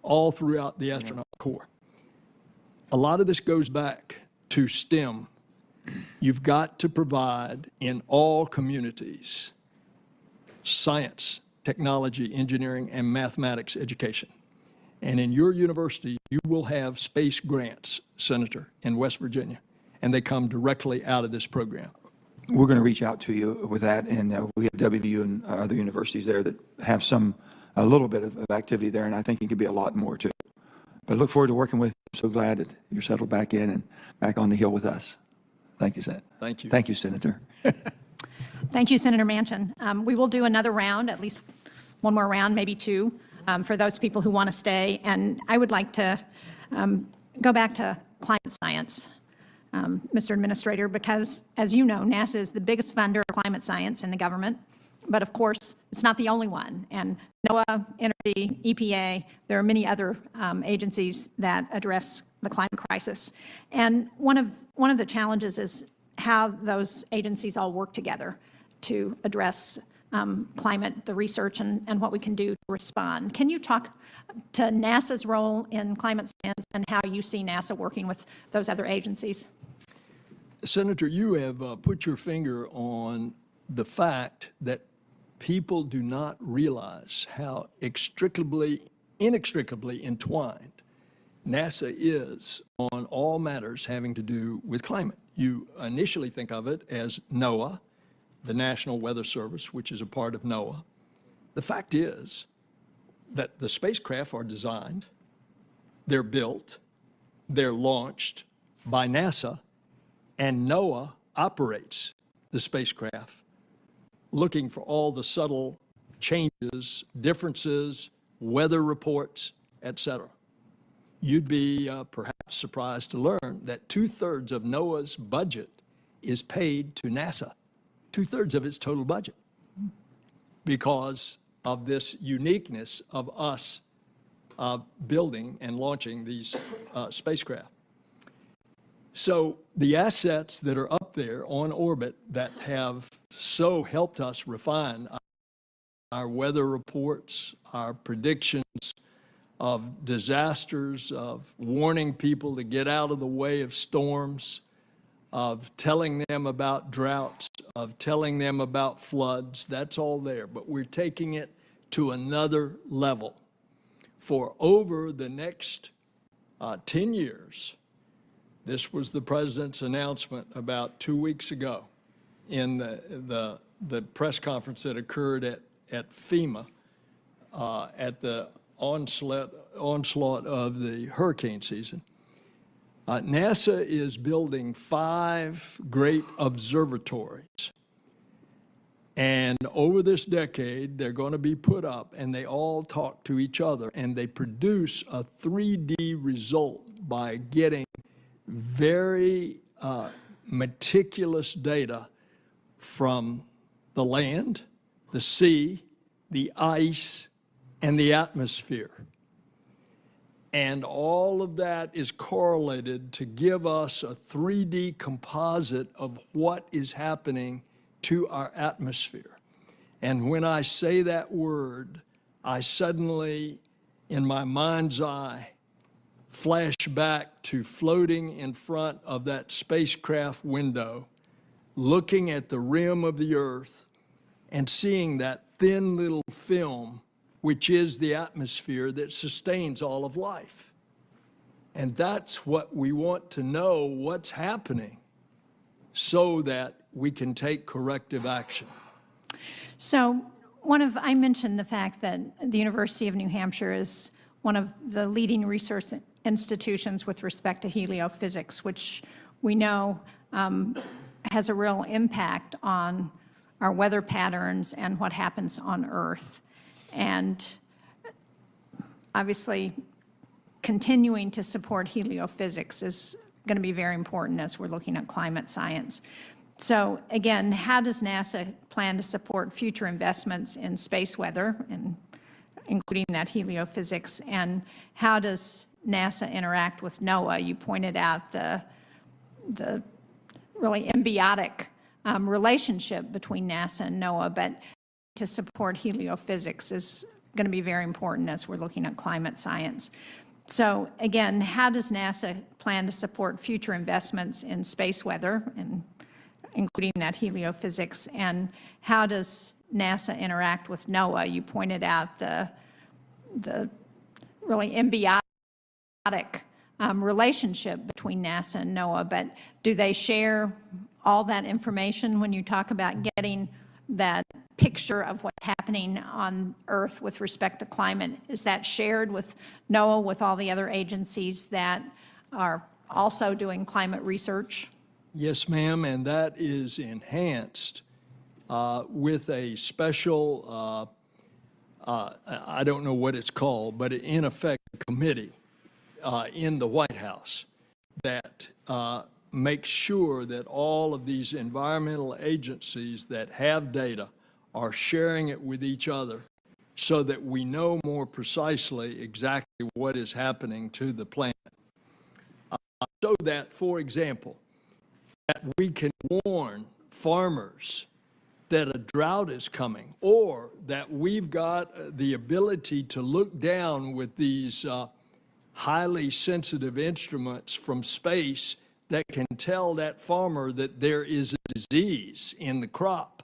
all throughout the astronaut corps. A lot of this goes back to STEM. You've got to provide in all communities science, technology, engineering, and mathematics education. And in your university, you will have space grants, Senator, in West Virginia, and they come directly out of this program. We're going to reach out to you with that, and we have WVU and other universities there that have a little bit of activity there, and I think it could be a lot more too. But I look forward to working with you. I'm so glad that you're settled back in and back on the Hill with us. Thank you, Senator. Thank you. Thank you, Senator. Thank you, Senator Manchin. We will do another round, at least one more round, maybe two, for those people who want to stay. And I would like to go back to climate science, Mr. Administrator, because as you know, NASA is the biggest funder of climate science in the government. But of course, it's not the only one. And NOAA, Energy, EPA, there are many other agencies that address the climate crisis. And one of the challenges is how those agencies all work together to address climate, the research, and what we can do to respond. Can you talk to NASA's role in climate science and how you see NASA working with those other agencies? Senator, you have put your finger on the fact that people do not realize how inextricably entwined NASA is on all matters having to do with climate. You initially think of it as NOAA, the National Weather Service, which is a part of NOAA. The fact is that the spacecraft are designed, they're built, they're launched by NASA, and NOAA operates the spacecraft, looking for all the subtle changes, differences, weather reports, etc. You'd be perhaps surprised to learn that 2/3 of NOAA's budget is paid to NASA, 2/3 of its total budget, because of this uniqueness of us building and launching these spacecraft. So the assets that are up there on orbit that have so helped us refine our weather reports, our predictions of disasters, of warning people to get out of the way of storms, of telling them about droughts, of telling them about floods, that's all there. But we're taking it to another level. For over the next 10 years, this was the president's announcement about 2 weeks ago in the press conference that occurred at FEMA at the onslaught of the hurricane season. NASA is building 5 great observatories. And over this decade, they're going to be put up, and they all talk to each other, and they produce a 3D result by getting very meticulous data from the land, the sea, the ice, and the atmosphere. And all of that is correlated to give us a 3D composite of what is happening to our atmosphere. And when I say that word, I suddenly, in my mind's eye, flash back to floating in front of that spacecraft window, looking at the rim of the Earth and seeing that thin little film, which is the atmosphere that sustains all of life. And that's what we want to know, what's happening, so that we can take corrective action. So I mentioned the fact that the University of New Hampshire is one of the leading research institutions with respect to heliophysics, which we know has a real impact on our weather patterns and what happens on Earth. And obviously, continuing to support heliophysics is going to be very important as we're looking at climate science. So again, how does NASA plan to support future investments in space weather including that heliophysics, and how does NASA interact with NOAA? You pointed out the really symbiotic relationship between NASA and NOAA, but to support heliophysics is going to be very important as we're looking at climate science. So again, how does NASA plan to support future investments in space weather, and including that heliophysics, and how does NASA interact with NOAA? You pointed out the really symbiotic relationship between NASA and NOAA, but do they share all that information when you talk about getting that picture of what's happening on Earth with respect to climate? Is that shared with NOAA, with all the other agencies that are also doing climate research? Yes, ma'am, and that is enhanced with a special, I don't know what it's called, but in effect, a committee in the White House that makes sure that all of these environmental agencies that have data are sharing it with each other so that we know more precisely exactly what is happening to the planet. So that, for example, that we can warn farmers that a drought is coming, or that we've got the ability to look down with these highly sensitive instruments from space that can tell that farmer that there is a disease in the crop,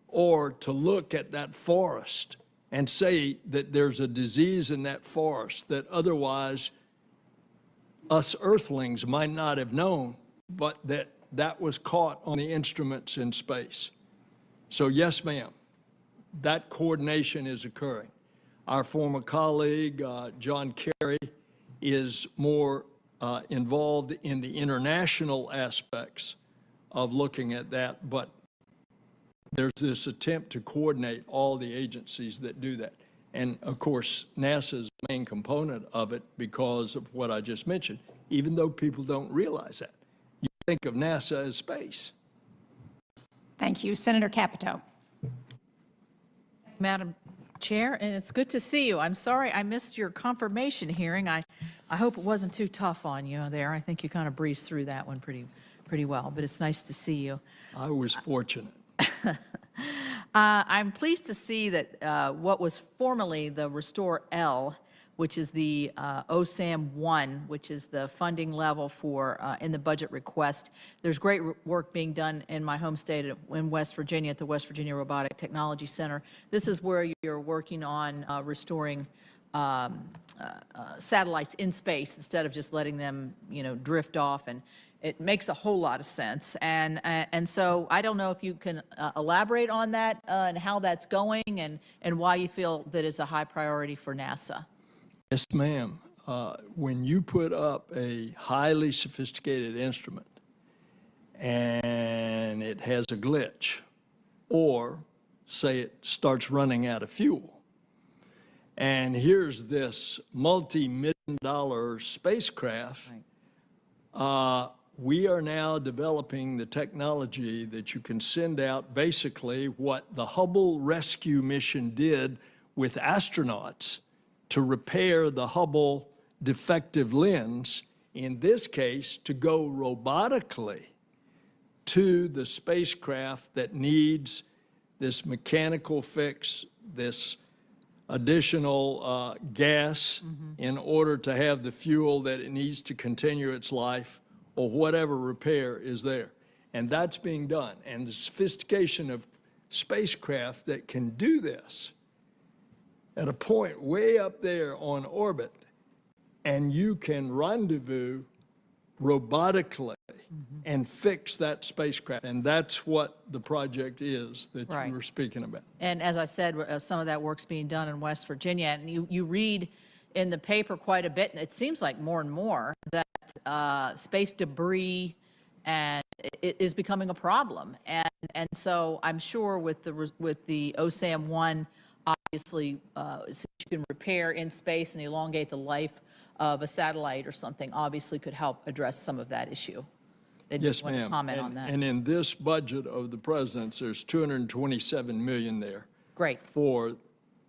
or to look at that forest and say that there's a disease in that forest that otherwise us earthlings might not have known, but that was caught on the instruments in space. So yes, ma'am, that coordination is occurring. Our former colleague, John Kerry, is more involved in the international aspects of looking at that, but there's this attempt to coordinate all the agencies that do that. And of course, NASA's the main component of it because of what I just mentioned, even though people don't realize that. You think of NASA as space. Thank you. Senator Capito. Madam Chair, and it's good to see you. I'm sorry I missed your confirmation hearing. I hope it wasn't too tough on you there. I think you kind of breezed through that one pretty well, but it's nice to see you. I was fortunate. I'm pleased to see that what was formerly the Restore L, which is the OSAM 1, which is the funding level for in the budget request. There's great work being done in my home state in West Virginia at the West Virginia Robotic Technology Center. This is where you're working on restoring satellites in space instead of just letting them, drift off, and it makes a whole lot of sense. And so I don't know if you can elaborate on that and how that's going and why you feel that it's a high priority for NASA. Yes, ma'am. When you put up a highly sophisticated instrument and it has a glitch, or say it starts running out of fuel, and here's this multi-million-dollar spacecraft, we are now developing the technology that you can send out basically what the Hubble rescue mission did with astronauts to repair the Hubble defective lens, in this case, to go robotically to the spacecraft that needs this mechanical fix, this additional gas in order to have the fuel that it needs to continue its life, or whatever repair is there. And that's being done. And the sophistication of spacecraft that can do this at a point way up there on orbit, and you can rendezvous robotically and fix that spacecraft. And that's what the project is that you were speaking about. And as I said, some of that work's being done in West Virginia. And you read in the paper quite a bit, and it seems like more and more, that space debris and it is becoming a problem. And so I'm sure with the OSAM 1, obviously, since you can repair in space and elongate the life of a satellite or something, obviously could help address some of that issue. Yes, want to ma'am. comment on that. And in this budget of the president's, there's $227 million there. Great. For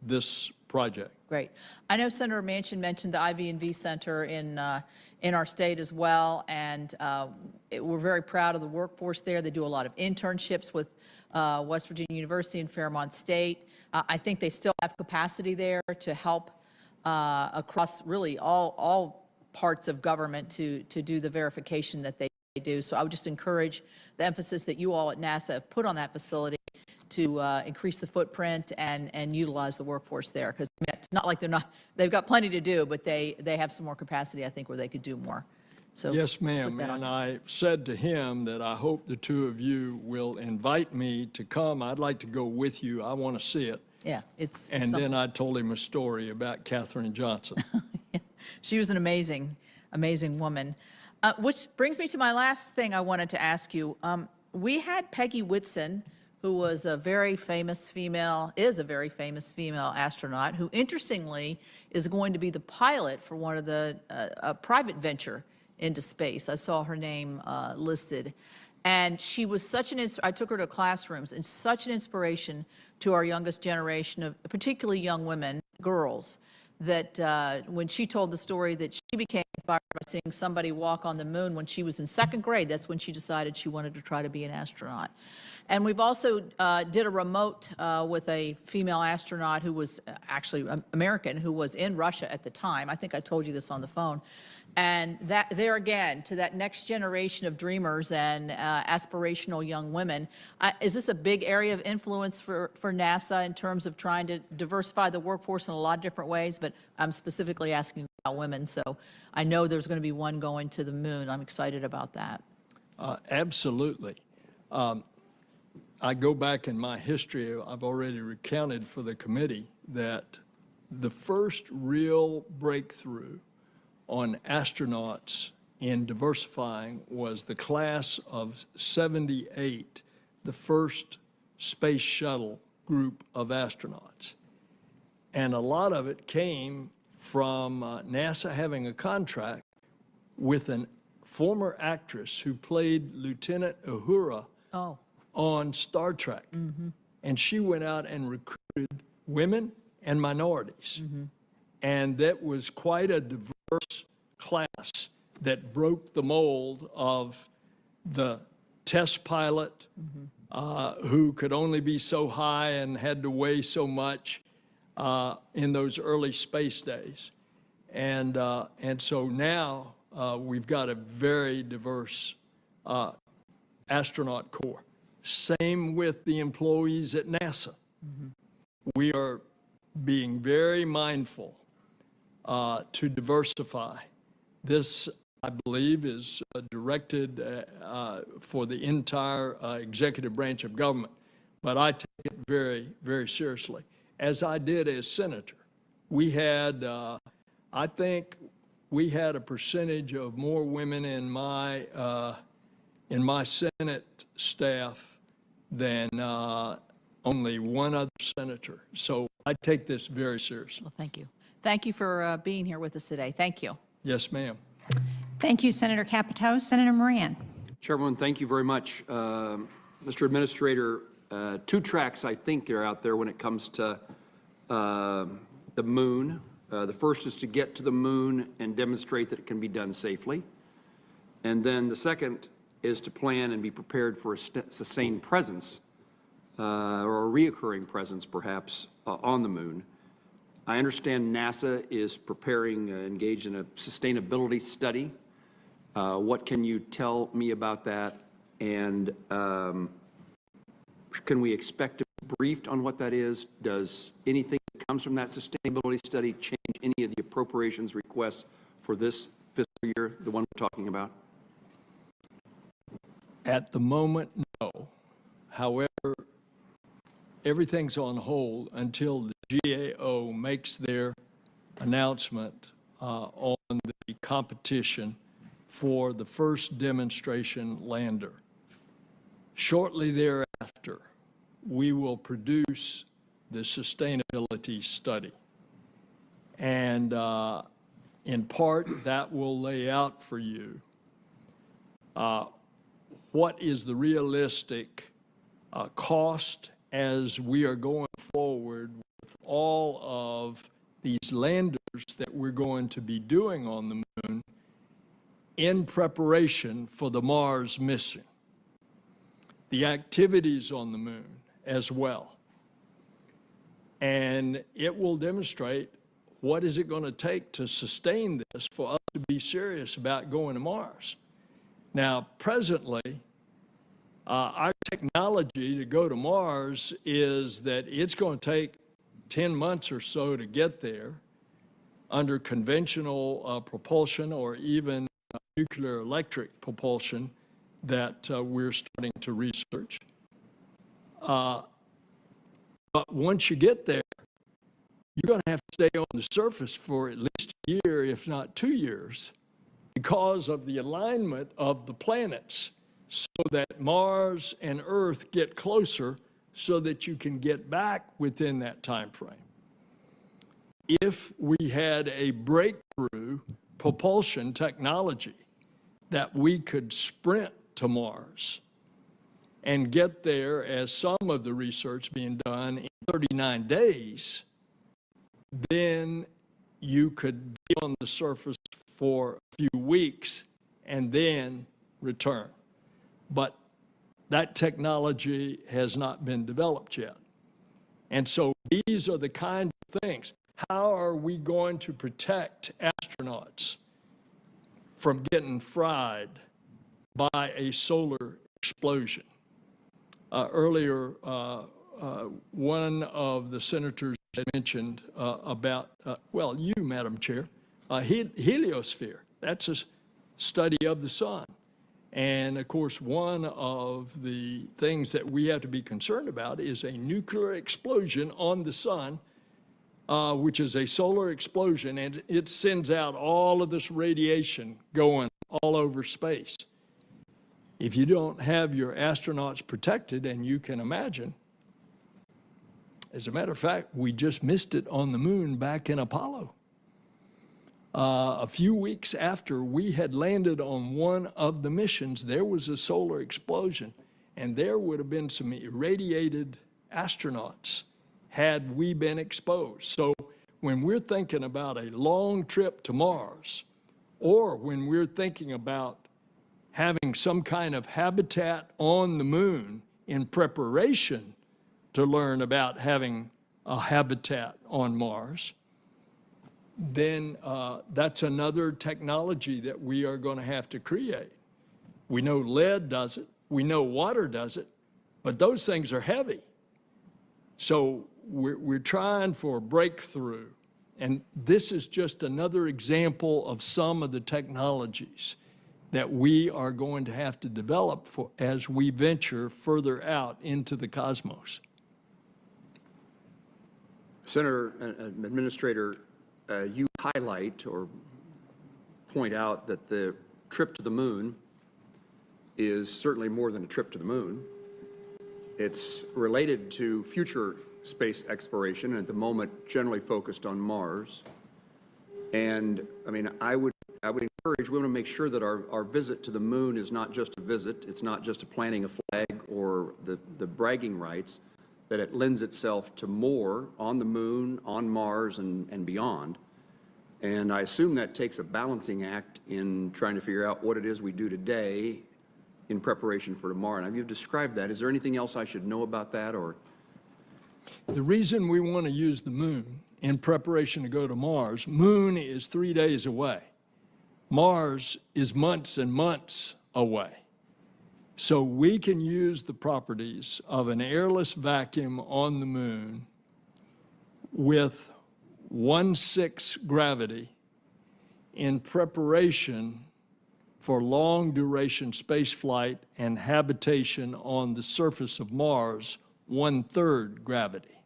this project. Great. I know Senator Manchin mentioned the IV&V Center in our state as well, and we're very proud of the workforce there. They do a lot of internships with West Virginia University and Fairmont State. I think they still have capacity there to help across really all parts of government to do the verification that they do. So I would just encourage the emphasis that you all at NASA have put on that facility to increase the footprint and utilize the workforce there. Because it's not like they've got plenty to do, but they have some more capacity, I think, where they could do more. So Yes, ma'am, and I said to him that I hope the two of you will invite me to come. I'd like to go with you. I want to see it. yeah, it's And something. then I told him a story about Katherine Johnson. She was an amazing, amazing woman. Which brings me to my last thing I wanted to ask you. We had Peggy Whitson, who was a very famous female, is a very famous female astronaut, who interestingly is going to be the pilot for one of the a private venture into space. I saw her name listed. And she was such an, I took her to classrooms, and such an inspiration to our youngest generation of particularly young women, girls, that when she told the story that she became inspired by seeing somebody walk on the moon when she was in second grade, that's when she decided she wanted to try to be an astronaut. And we've also did a remote with a female astronaut who was actually American, who was in Russia at the time. I think I told you this on the phone. And that there again, to that next generation of dreamers and aspirational young women, is this a big area of influence for NASA in terms of trying to diversify the workforce in a lot of different ways? But I'm specifically asking about women, so I know there's going to be one going to the moon. I'm excited about that. Absolutely. I go back in my history, I've already recounted for the committee that the first real breakthrough on astronauts in diversifying was the class of 78, the first space shuttle group of astronauts. And a lot of it came from NASA having a contract with a former actress who played Lieutenant Uhura Oh. on Star Trek. And she went out and recruited women and minorities. And that was quite a diverse class that broke the mold of the test pilot who could only be so high and had to weigh so much in those early space days. And so now we've got a very diverse astronaut corps. Same with the employees at NASA. We are being very mindful to diversify. This, I believe, is directed for the entire executive branch of government, but I take it very, very seriously, as I did as senator. We had, I think, we had a percentage of more women in my Senate staff than only one other senator. So I take this very seriously. Well, thank you. Thank you for being here with us today. Thank you. Yes, ma'am. Thank you, Senator Capito. Senator Moran. Chairwoman, thank you very much. Mr. Administrator, two tracks I think are out there when it comes to the moon. The first is to get to the moon and demonstrate that it can be done safely. And then the second is to plan and be prepared for a sustained presence or a reoccurring presence, perhaps, on the moon. I understand NASA is preparing, engaged in a sustainability study. What can you tell me about that? And can we expect to be briefed on what that is? Does anything that comes from that sustainability study change any of the appropriations requests for this fiscal year, the one we're talking about? At the moment, no. However, everything's on hold until the GAO makes their announcement on the competition for the first demonstration lander. Shortly thereafter, we will produce the sustainability study. And in part, that will lay out for you what is the realistic cost as we are going forward with all of these landers that we're going to be doing on the moon in preparation for the Mars mission, the activities on the moon as well. And it will demonstrate what is it going to take to sustain this for us to be serious about going to Mars. Now, presently, our technology to go to Mars is that it's going to take 10 months or so to get there under conventional propulsion or even nuclear electric propulsion that we're starting to research. But once you get there, you're going to have to stay on the surface for at least a year, if not 2 years, because of the alignment of the planets, so that Mars and Earth get closer so that you can get back within that time frame. If we had a breakthrough propulsion technology that we could sprint to Mars and get there, as some of the research being done, in 39 days, then you could be on the surface for a few weeks and then return. But that technology has not been developed yet. And so these are the kind of things. How are we going to protect astronauts from getting fried by a solar explosion? Earlier, one of the senators had mentioned about, well, you, Madam Chair, heliosphere. That's a study of the sun. And of course, one of the things that we have to be concerned about is a nuclear explosion on the sun, which is a solar explosion, and it sends out all of this radiation going all over space. If you don't have your astronauts protected, and you can imagine, as a matter of fact, we just missed it on the moon back in Apollo. A few weeks after we had landed on one of the missions, there was a solar explosion, and there would have been some irradiated astronauts had we been exposed. So when we're thinking about a long trip to Mars, or when we're thinking about having some kind of habitat on the moon in preparation to learn about having a habitat on Mars, then that's another technology that we are going to have to create. We know lead does it, we know water does it, but those things are heavy. So we're trying for a breakthrough, and this is just another example of some of the technologies that we are going to have to develop for as we venture further out into the cosmos. Senator and Administrator, you highlight or point out that the trip to the moon is certainly more than a trip to the moon. It's related to future space exploration, and at the moment generally focused on Mars. And I mean, I would encourage, we want to make sure that our visit to the moon is not just a visit, it's not just a planting a flag or the bragging rights, that it lends itself to more on the moon, on Mars, and beyond. And I assume that takes a balancing act in trying to figure out what it is we do today in preparation for tomorrow. Now, you've described that. Is there anything else I should know about that, or? The reason we want to use the moon in preparation to go to Mars, moon is 3 days away. Mars is months and months away. So we can use the properties of an airless vacuum on the moon with 1/6 gravity in preparation for long duration space flight and habitation on the surface of Mars, 1/3 gravity.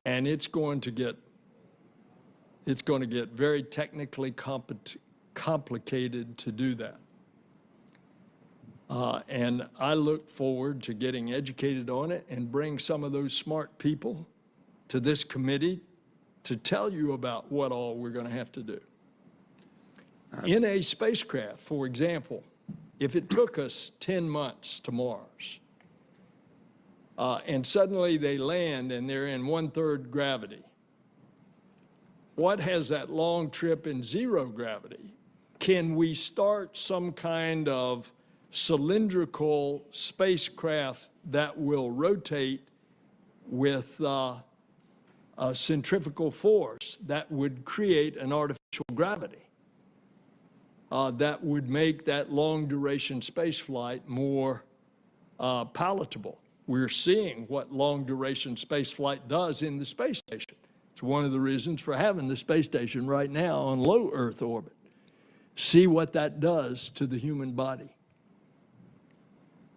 And it's going to get very technically complicated to do that. And I look forward to getting educated on it and bring some of those smart people to this committee to tell you about what all we're going to have to do. In a spacecraft, for example, if it took us 10 months to Mars, and suddenly they land and they're in 1/3 gravity. What has that long trip in 0 gravity? Can we start some kind of cylindrical spacecraft that will rotate with a centrifugal force that would create an artificial gravity that would make that long-duration space flight more palatable? We're seeing what long-duration space flight does in the space station. It's one of the reasons for having the space station right now on low Earth orbit. See what that does to the human body.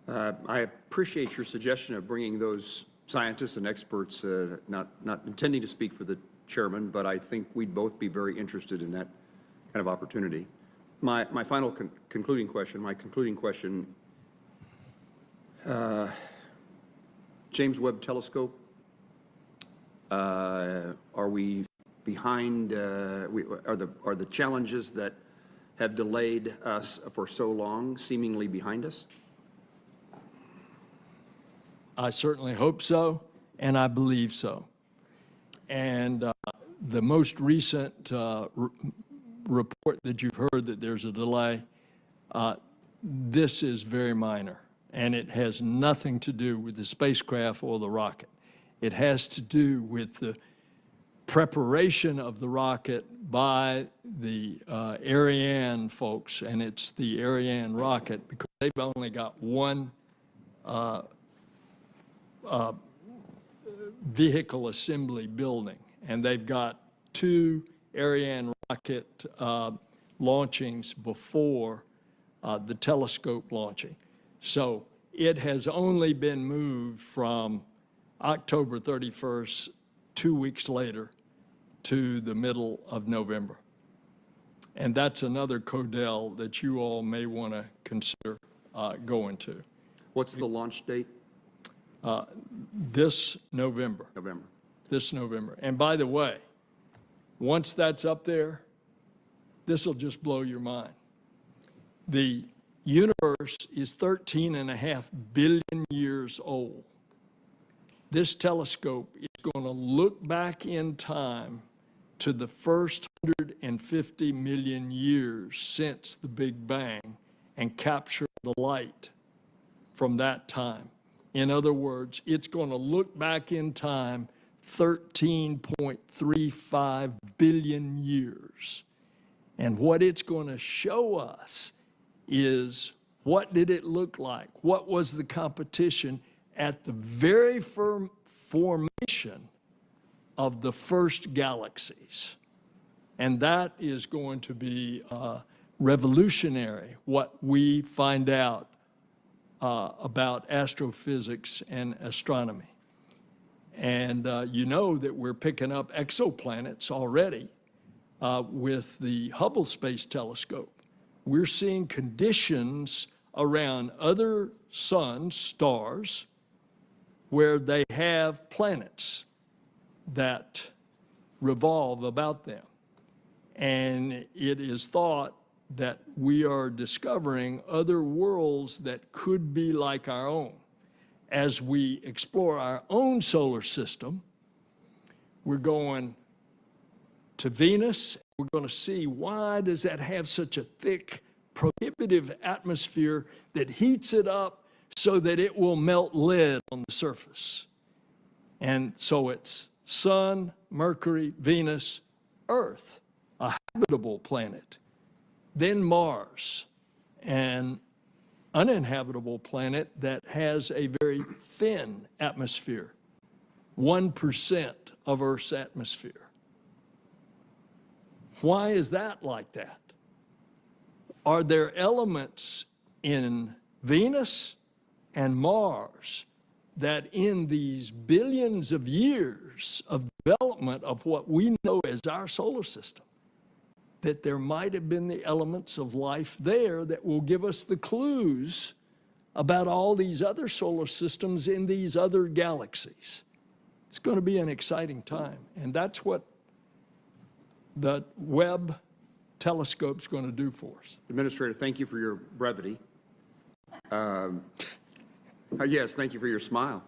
I appreciate your suggestion of bringing those scientists and experts, not intending to speak for the chairman, but I think we'd both be very interested in that kind of opportunity. My final concluding question, James Webb Telescope, are we behind, are the challenges that have delayed us for so long seemingly behind us? I certainly hope so, and I believe so. And the most recent report that you've heard that there's a delay, this is very minor, and it has nothing to do with the spacecraft or the rocket. It has to do with the preparation of the rocket by the Ariane folks, and it's the Ariane rocket because they've only got one vehicle assembly building, and they've got 2 Ariane rocket launchings before the telescope launching. So it has only been moved from October 31st, 2 weeks later, to the middle of November. And that's another codel that you all may want to consider going to. What's the launch date? This November. This November. And by the way, once that's up there, this will just blow your mind. The universe is 13.5 billion years old. This telescope is going to look back in time to the first 150 million years since the Big Bang and capture the light from that time. In other words, it's going to look back in time 13.35 billion years. And what it's going to show us is what did it look like? What was the competition at the very formation of the first galaxies? And that is going to be revolutionary, what we find out about astrophysics and astronomy. And you know that we're picking up exoplanets already with the Hubble Space Telescope. We're seeing conditions around other suns, stars, where they have planets that revolve about them. And it is thought that we are discovering other worlds that could be like our own. As we explore our own solar system, we're going to Venus. We're going to see why does that have such a thick, prohibitive atmosphere that heats it up so that it will melt lead on the surface. And so it's Sun, Mercury, Venus, Earth, a habitable planet. Then Mars, an uninhabitable planet that has a very thin atmosphere, 1% of Earth's atmosphere. Why is that like that? Are there elements in Venus and Mars that in these billions of years of development of what we know as our solar system, that there might have been the elements of life there that will give us the clues about all these other solar systems in these other galaxies? It's going to be an exciting time, and that's what the Webb telescope's going to do for us. Administrator, thank you for your brevity. Yes, thank you for your smile.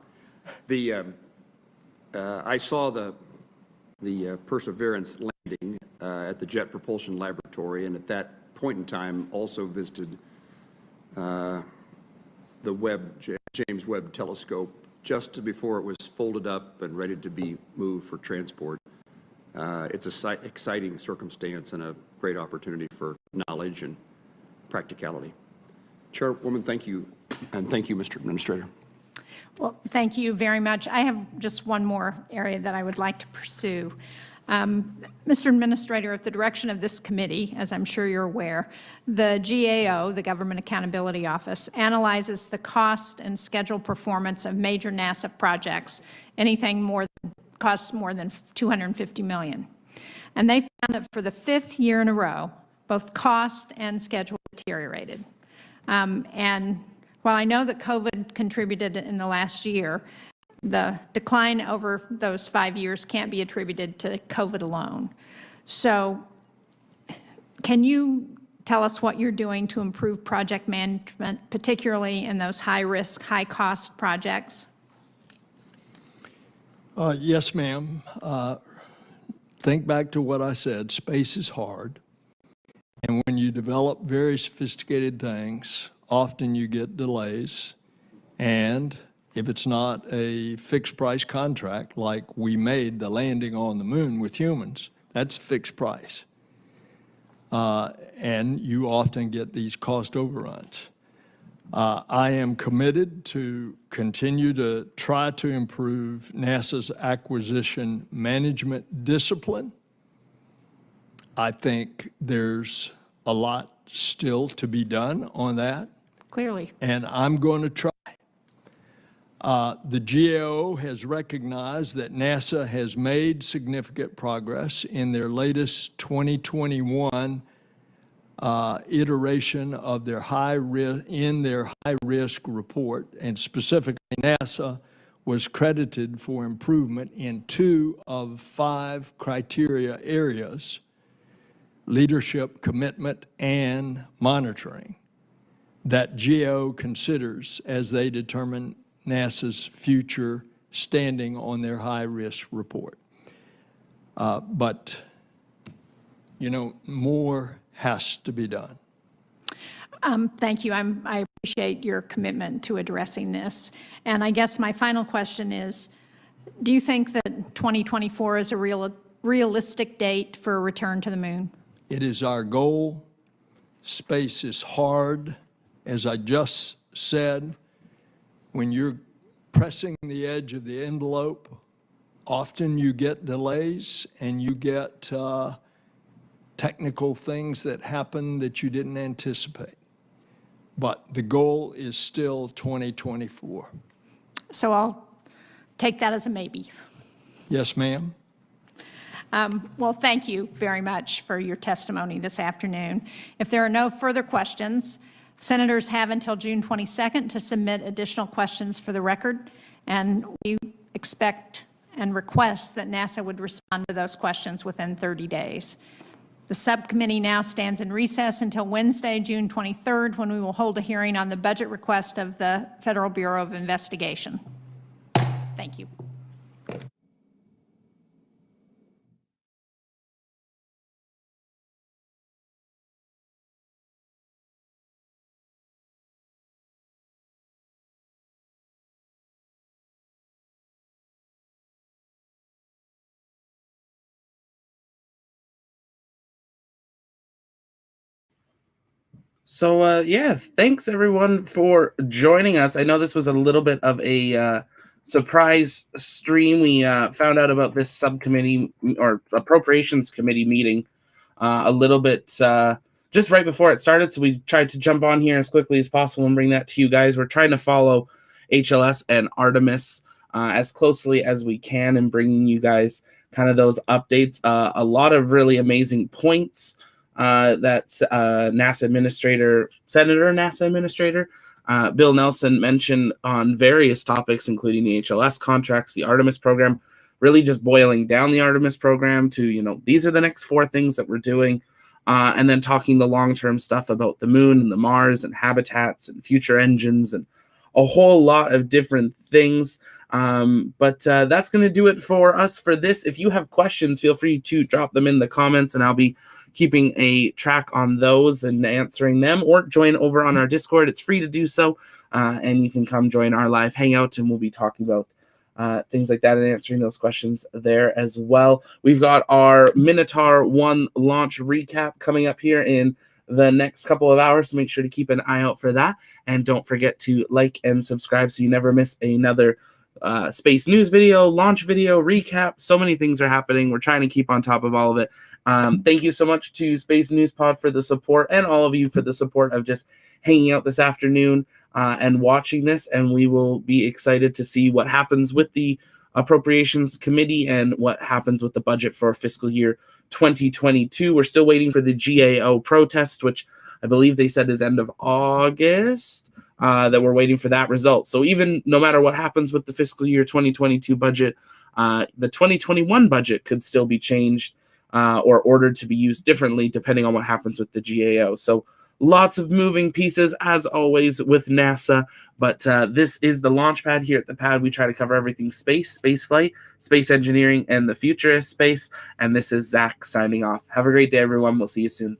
I saw the Perseverance landing at the Jet Propulsion Laboratory, and at that point in time also visited the James Webb Telescope just before it was folded up and ready to be moved for transport. It's an exciting circumstance and a great opportunity for knowledge and practicality. Chairwoman, thank you, and thank you, Mr. Administrator. Well, thank you very much. I have just one more area that I would like to pursue. Mr. Administrator, at the direction of this committee, as I'm sure you're aware, the GAO, the Government Accountability Office, analyzes the cost and schedule performance of major NASA projects, anything costs more than $250 million. And they found that for the 5th year in a row, both cost and schedule deteriorated. And while I know that COVID contributed in the last year, the decline over those 5 years can't be attributed to COVID alone. So can you tell us what you're doing to improve project management, particularly in those high-risk, high-cost projects? Yes, ma'am. Think back to what I said. Space is hard. And when you develop very sophisticated things, often you get delays. And if it's not a fixed price contract, like we made the landing on the moon with humans, that's fixed price. And you often get these cost overruns. I am committed to continue to try to improve NASA's acquisition management discipline. I think there's a lot still to be done on that. Clearly. And I'm going to try. The GAO has recognized that NASA has made significant progress in their latest 2021 iteration of their high-risk report, and specifically NASA was credited for improvement in 2 of 5 criteria areas: leadership, commitment, and monitoring, that GAO considers as they determine NASA's future standing on their high-risk report. But, you know, more has to be done. Thank you. I appreciate your commitment to addressing this. And I guess my final question is, do you think that 2024 is a realistic date for a return to the moon? It is our goal. Space is hard. As I just said, when you're pressing the edge of the envelope, often you get delays and you get technical things that happen that you didn't anticipate. But the goal is still 2024. So I'll take that as a maybe. Yes, ma'am. Well, thank you very much for your testimony this afternoon. If there are no further questions, senators have until June 22nd to submit additional questions for the record, and we expect and request that NASA would respond to those questions within 30 days. The subcommittee now stands in recess until Wednesday, June 23rd, when we will hold a hearing on the budget request of the Federal Bureau of Investigation. Thank you. So, yeah, thanks everyone for joining us. I know this was a little bit of a surprise stream. We found out about this subcommittee or Appropriations Committee meeting a little bit just right before it started. So we tried to jump on here as quickly as possible and bring that to you guys. We're trying to follow HLS and Artemis as closely as we can and bringing you guys kind of those updates. A lot of really amazing points that Senator NASA Administrator Bill Nelson mentioned on various topics, including the HLS contracts, the Artemis program, really just boiling down the Artemis program to, you know, these are the next 4 things that we're doing, and then talking the long-term stuff about the moon and the Mars and habitats and future engines and a whole lot of different things. But that's going to do it for us for this. If you have questions, feel free to drop them in the comments, and I'll be keeping a track on those and answering them, or join over on our Discord. It's free to do so, and you can come join our live hangout, and we'll be talking about things like that and answering those questions there as well. We've got our Minotaur 1 launch recap coming up here in the next couple of hours, so make sure to keep an eye out for that. And don't forget to like and subscribe so you never miss another space news video, launch video, recap. So many things are happening. We're trying to keep on top of all of it. Thank you so much to Space News Pod for the support, and all of you for the support of just hanging out this afternoon and watching this. And we will be excited to see what happens with the Appropriations Committee and what happens with the budget for fiscal year 2022. We're still waiting for the GAO protest, which I believe they said is end of August, that we're waiting for that result. So even no matter what happens with the fiscal year 2022 budget, the 2021 budget could still be changed or ordered to be used differently depending on what happens with the GAO. So lots of moving pieces, as always, with NASA. But this is the launch pad here at the pad. We try to cover everything space, space flight, space engineering, and the future of space. And this is Zach signing off. Have a great day, everyone. We'll see you soon.